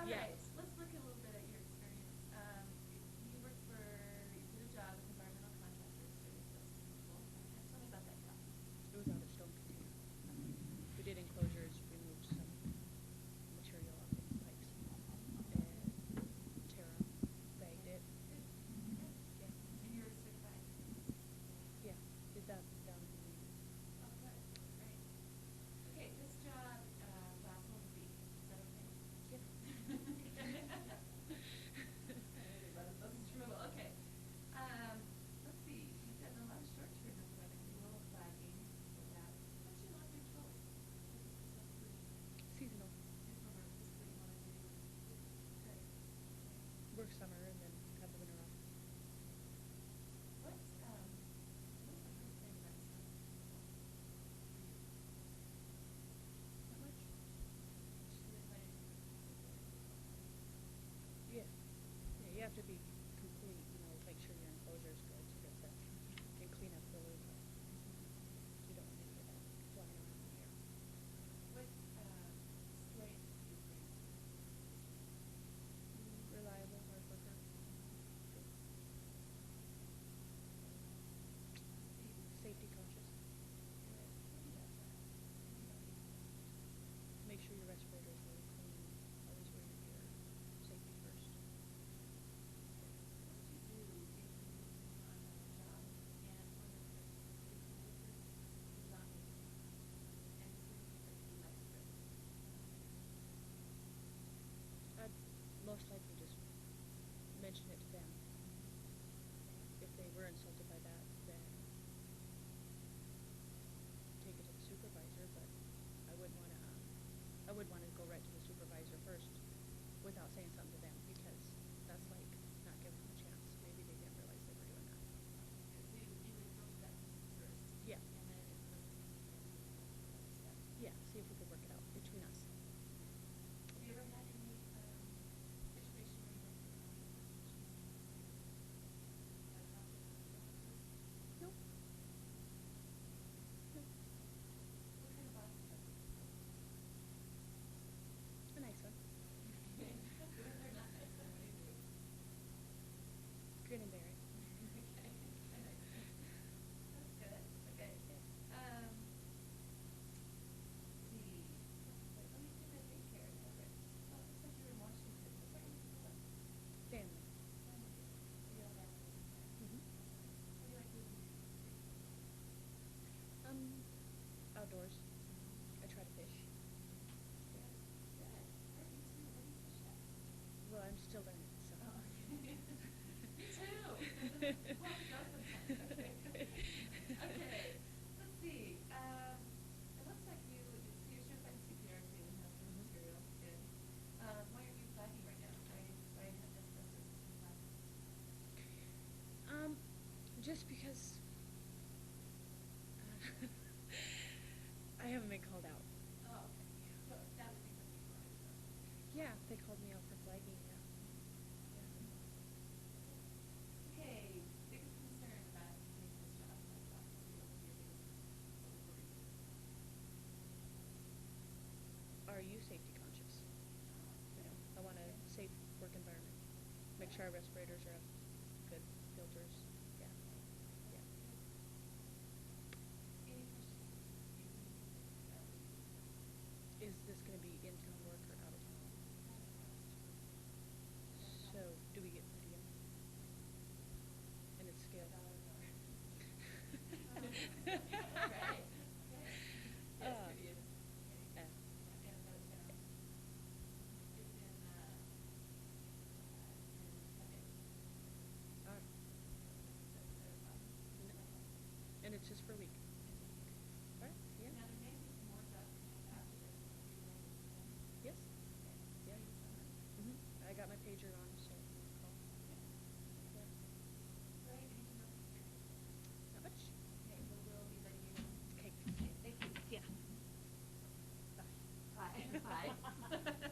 Yeah. right, let's look a little bit at your experience. You worked for, you did a job with environmental contractors for your festival. Tell me about that job. It was out of stone container. We did enclosures, removed some material off the pipes, and tear them, bagged it. Yeah. And you're certified? Yeah, did that down in the Oh, good, great. Okay, this job lasts 1 week. Is that okay? Yeah. That's true. Okay. Let's see. You've done a lot of short-term employment. You will flagging for that. What's your long range goal? seasonal. Seasonal work is what you want to do. Good. Work summer and then have the winter off. What's the hardest thing about summer? Not much. Yeah. Yeah, you have to be complete, make sure your enclosure is good to get that, and clean up the loop. You don't want any of that flying around in the air. What strengths do you bring? Reliable, hard worker. Good. Safety conscious. Make sure your respirator is really clean. Always wear your gear. Safety first. What did you do on that job and one of the design and the less strict? I'd most likely just mention it to them. If they were insulted by that, then take it to the supervisor, but I wouldn't want to, I would want to go right to the supervisor first without saying something to them, because that's like not giving them a chance. Maybe they didn't realize they were doing that. You would go to that first. Yeah. And then if the step. Yeah, see if we could work it out between us. Have you ever had any situation where you had Nope. Nope. what kind of boss is that? A nice one. They're not nice, then what do you do? Grin and bear it. Okay. That's good. Okay. See. Let me see my daycare in Everett. Oh, it looks like you're in Washington. What part of you live? Family. You all have family there. Mm-hmm. How do you like living here? Outdoors. I try to fish. Good. Good. Where do you swim? Where do you fish at? Well, I'm still learning, so. Oh, okay. Me too. Well, we go sometimes. Okay. Let's see. It looks like you're certified in CPR too and have some material. Good. Why are you flagging right now? Why have this flag? Just because I haven't been called out. Oh, okay. So that would be something you wanted to know. Yeah, they called me out for flagging, yeah. Okay, biggest concern about doing this job, like that, your biggest worry. Are you safety conscious? I want a safe work environment. Make sure our respirators are up, good filters. Yeah. Yeah. Any questions? Is this going to be in-town work or out of town? So, do we get per diem? And it's scaled. Right. Yes, pretty is. Yeah. And it's just for a week. All right, yeah. Now, there may be some more jobs coming up after this. Yes. Yeah. I got my pager on, so call. Yeah. Right, anything else? Not much. Okay, well, we'll be letting you know. Okay. Thank you. Yeah. Bye. Bye. Bye.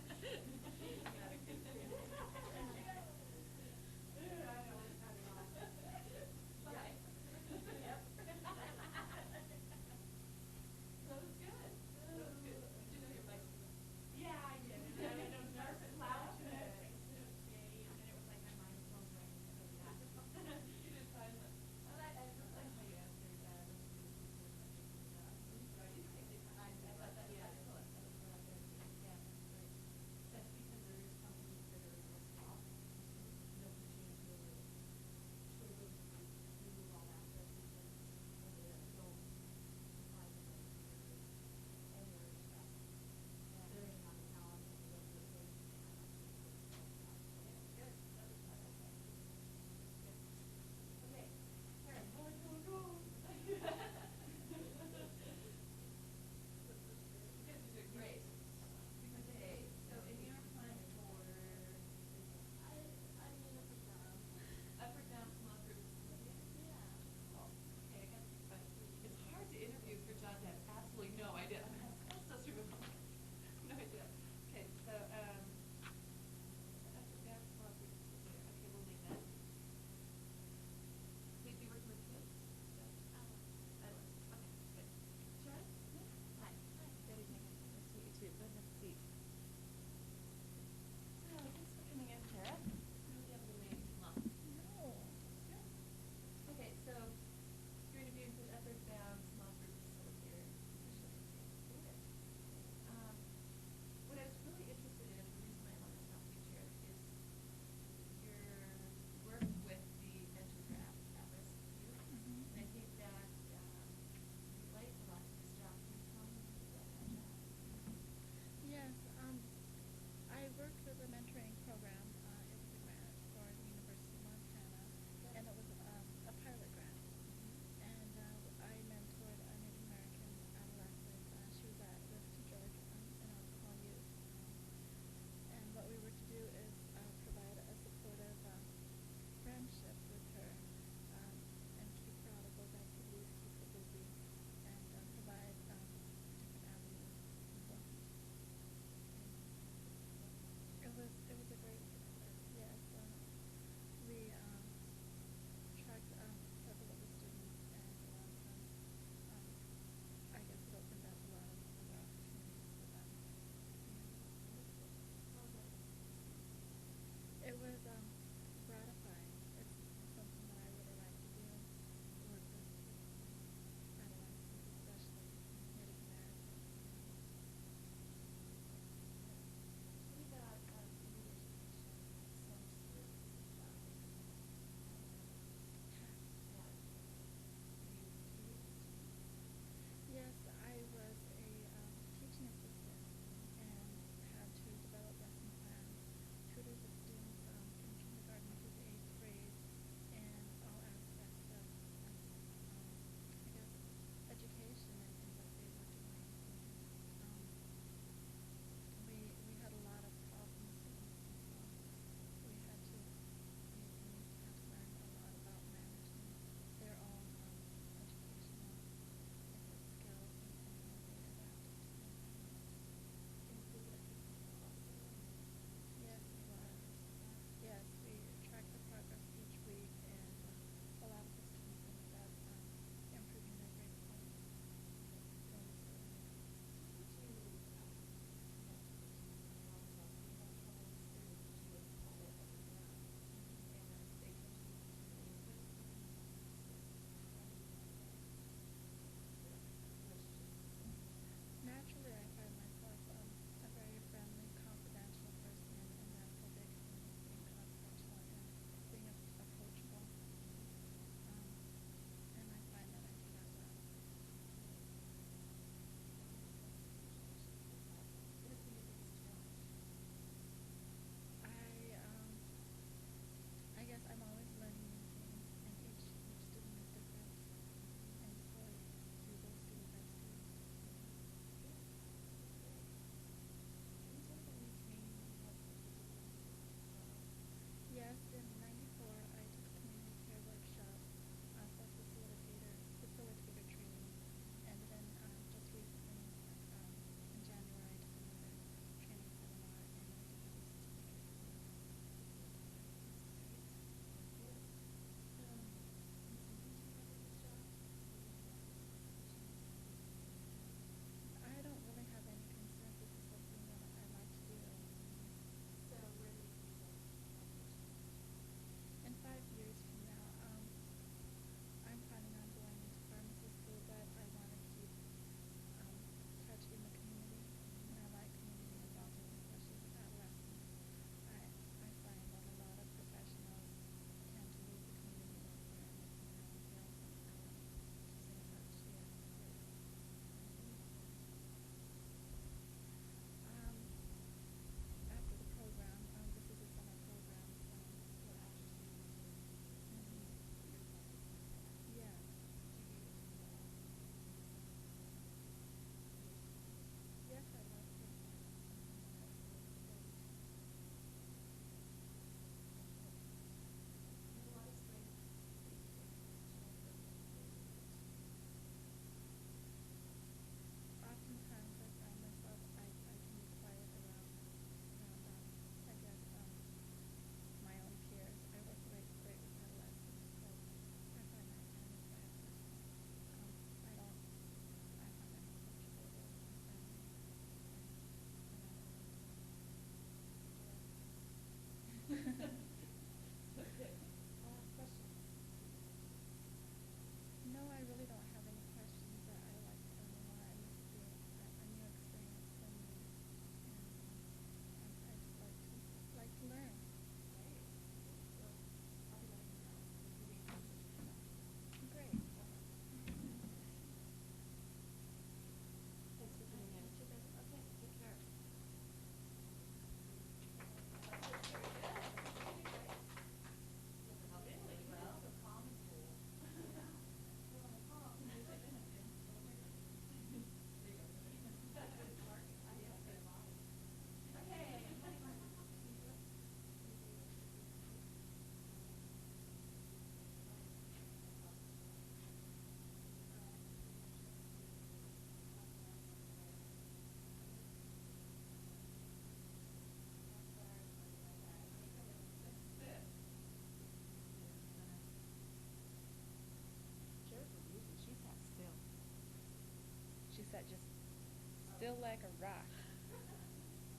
still like a rock.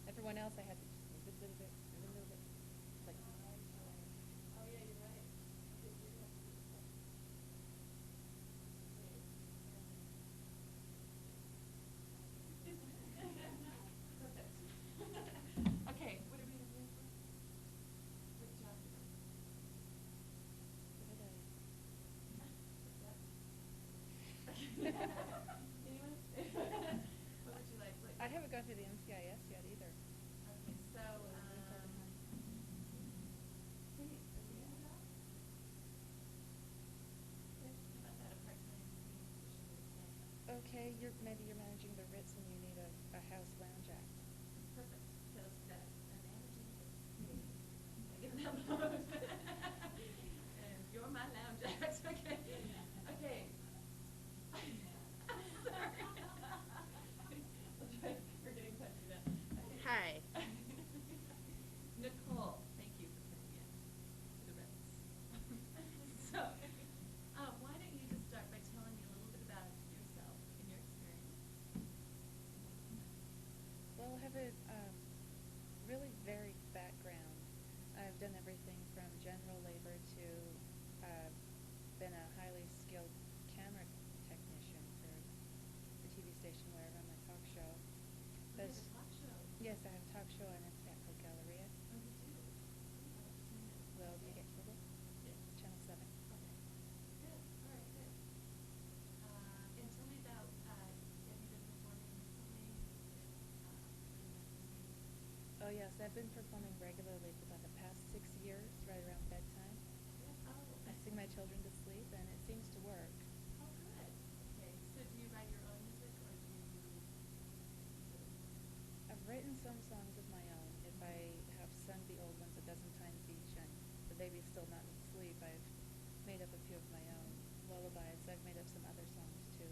Everyone else I had to just move it a little bit, move it a little bit. It's like, Oh, yeah, you're right. Okay, what are we doing? What job? Anyone? What would you like? I haven't gone through the NCIS yet either. Okay, so, Okay, maybe you're managing the Ritz and you need a house lounge act. perfect. So that analogy is I get that mode. And you're my lounge act. Okay. Okay. Sorry. We're getting touchy now. Okay. Hi. Nicole, thank you for coming in to the Ritz. So, why don't you just start by telling me a little bit about yourself and your experience? Well, I have a really varied background. I've done everything from general labor to been a highly skilled camera technician for the TV station where I run my talk show. You have a talk show? Yes, I have a talk show on Stanford Galleria. Oh, you do? Well, do you get cable? Yes. Channel 7. Okay. Good. All right, good. And tell me about, have you been performing recently? Oh yes, I've been performing regularly for about the past 6 years, right around bedtime. Yeah. Oh, I sing my children to sleep and it seems to work. oh, good. Okay. So do you write your own music or do you I've written some songs of my own. If I have sung the old ones a dozen times each and the baby's still not asleep, I've made up a few of my own lullabies. I've made up some other songs too,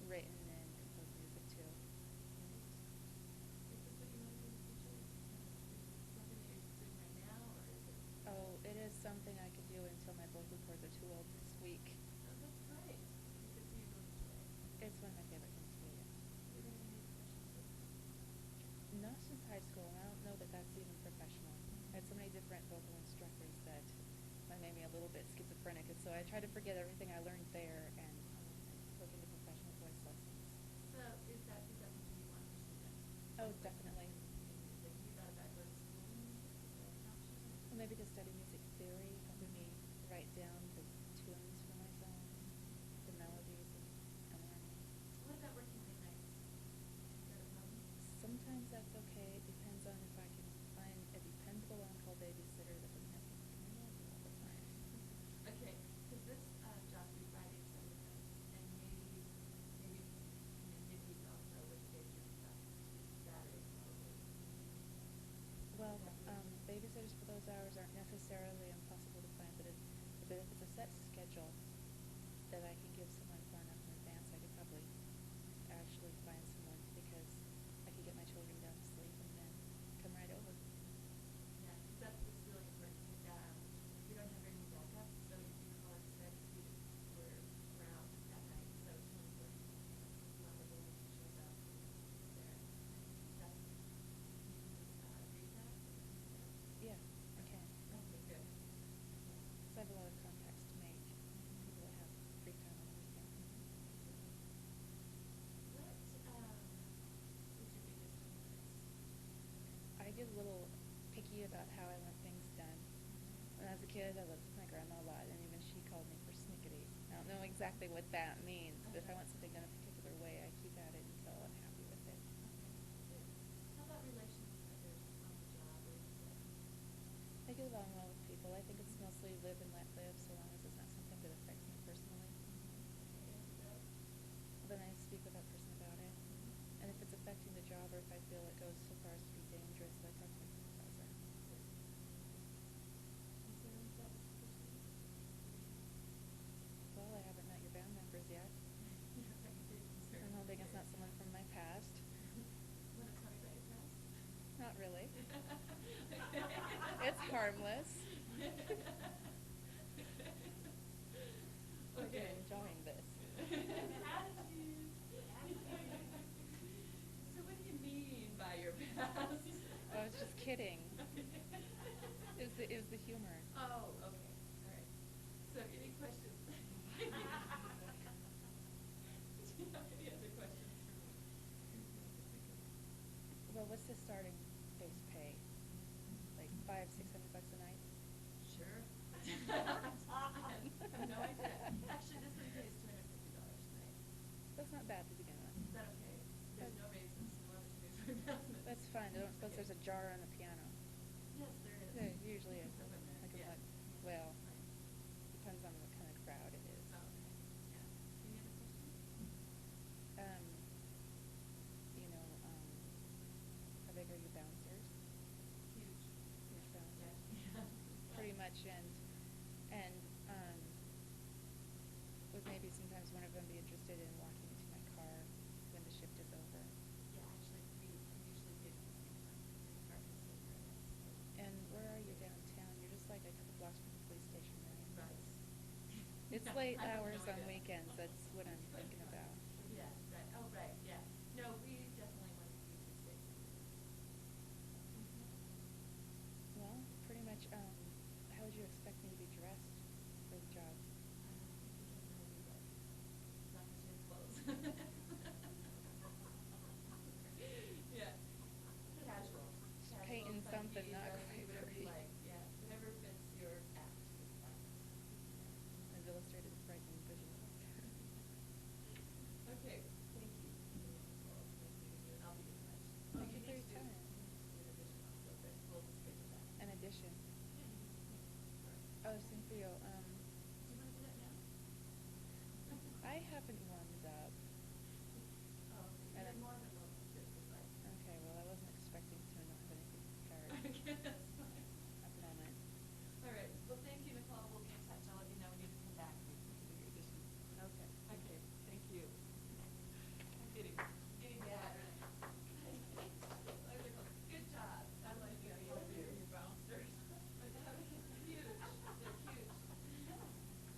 written and composed music too. Is this what you want to do in the future? Is this something that you're doing right now or is it? Oh, it is something I could do until my vocal cords are too old to squeak. Oh, that's great. You could see you really enjoy it. It's one of my favorite things to do, yes. You're going to be a professional singer? Not since high school, and I don't know that that's even professional. I had so many different vocal instructors that made me a little bit schizophrenic, and so I try to forget everything I learned there and look into professional voice lessons. So is that something you want to pursue then? Oh, definitely. Like you thought about going to school in music? Is that an option? Well, maybe to study music theory, helping me write down the tunes for my songs, the melodies, and harmony. What about working late nights? Is that a problem? Sometimes that's okay. It depends on if I can find a dependable on-call babysitter that doesn't have to keep me awake all the time. Okay, because this job will be Friday, Saturday nights, and maybe midweek also, which gives you Saturdays probably. Well, babysitters for those hours aren't necessarily impossible to find, but if it's a set schedule that I can give someone far enough in advance, I could probably actually find someone because I could get my children down to sleep and then come right over. Yeah, because that's what's really important. We don't have any backup, so you can call us steady we're around that night, so it's really important. You want the woman who shows up there. That's agree with that? Yeah, I can. Okay, good. So I have a lot of contacts to make, people that have free time on the weekend. What is your biggest difference? I get a little picky about how I want things done. When I was a kid, I lived with my grandma a lot, and even she called me persnickety. I don't know exactly what that means, but if I want something done a particular way, I keep at it until I'm happy with it. How about relations with others on the job or anything? I get along well with people. I think it's mostly live and let live, so long as it's not something that affects me personally. Then I speak with that person about it. And if it's affecting the job or if I feel it goes so far as to be dangerous, I talk to my supervisor. Well, I haven't met your band members yet. I'm hoping it's not someone from my past. Want to tell me about your past? Not really. It's harmless. Okay. I'm enjoying this. So what do I was just kidding. It was the humor. Oh, okay. All right. So any questions? Do you have any other questions for me? Well, what's the starting base pay? Like $500-600 a night? Sure. I have no idea. Actually, this one pays $250 a night. That's not bad to begin with. Is that okay? There's no raises, no opportunities for advancement. That's fine. I don't suppose there's a jar on the piano. Yes, there is. There usually is. Somewhere there, Like a yeah. well, depends on what kind of crowd it is. Oh, okay. Yeah. Any other questions? How big are your bouncers? Huge. Huge bouncers. Yeah. Pretty much, and would maybe sometimes one of them be interested in walking into my car when the shift is over? Yeah, actually, we usually do it at the same time. We start the same area. And where are you downtown? You're just like a couple blocks from the police station, right? Right. It's Yeah, late I have hours no on idea. weekends. That's what I'm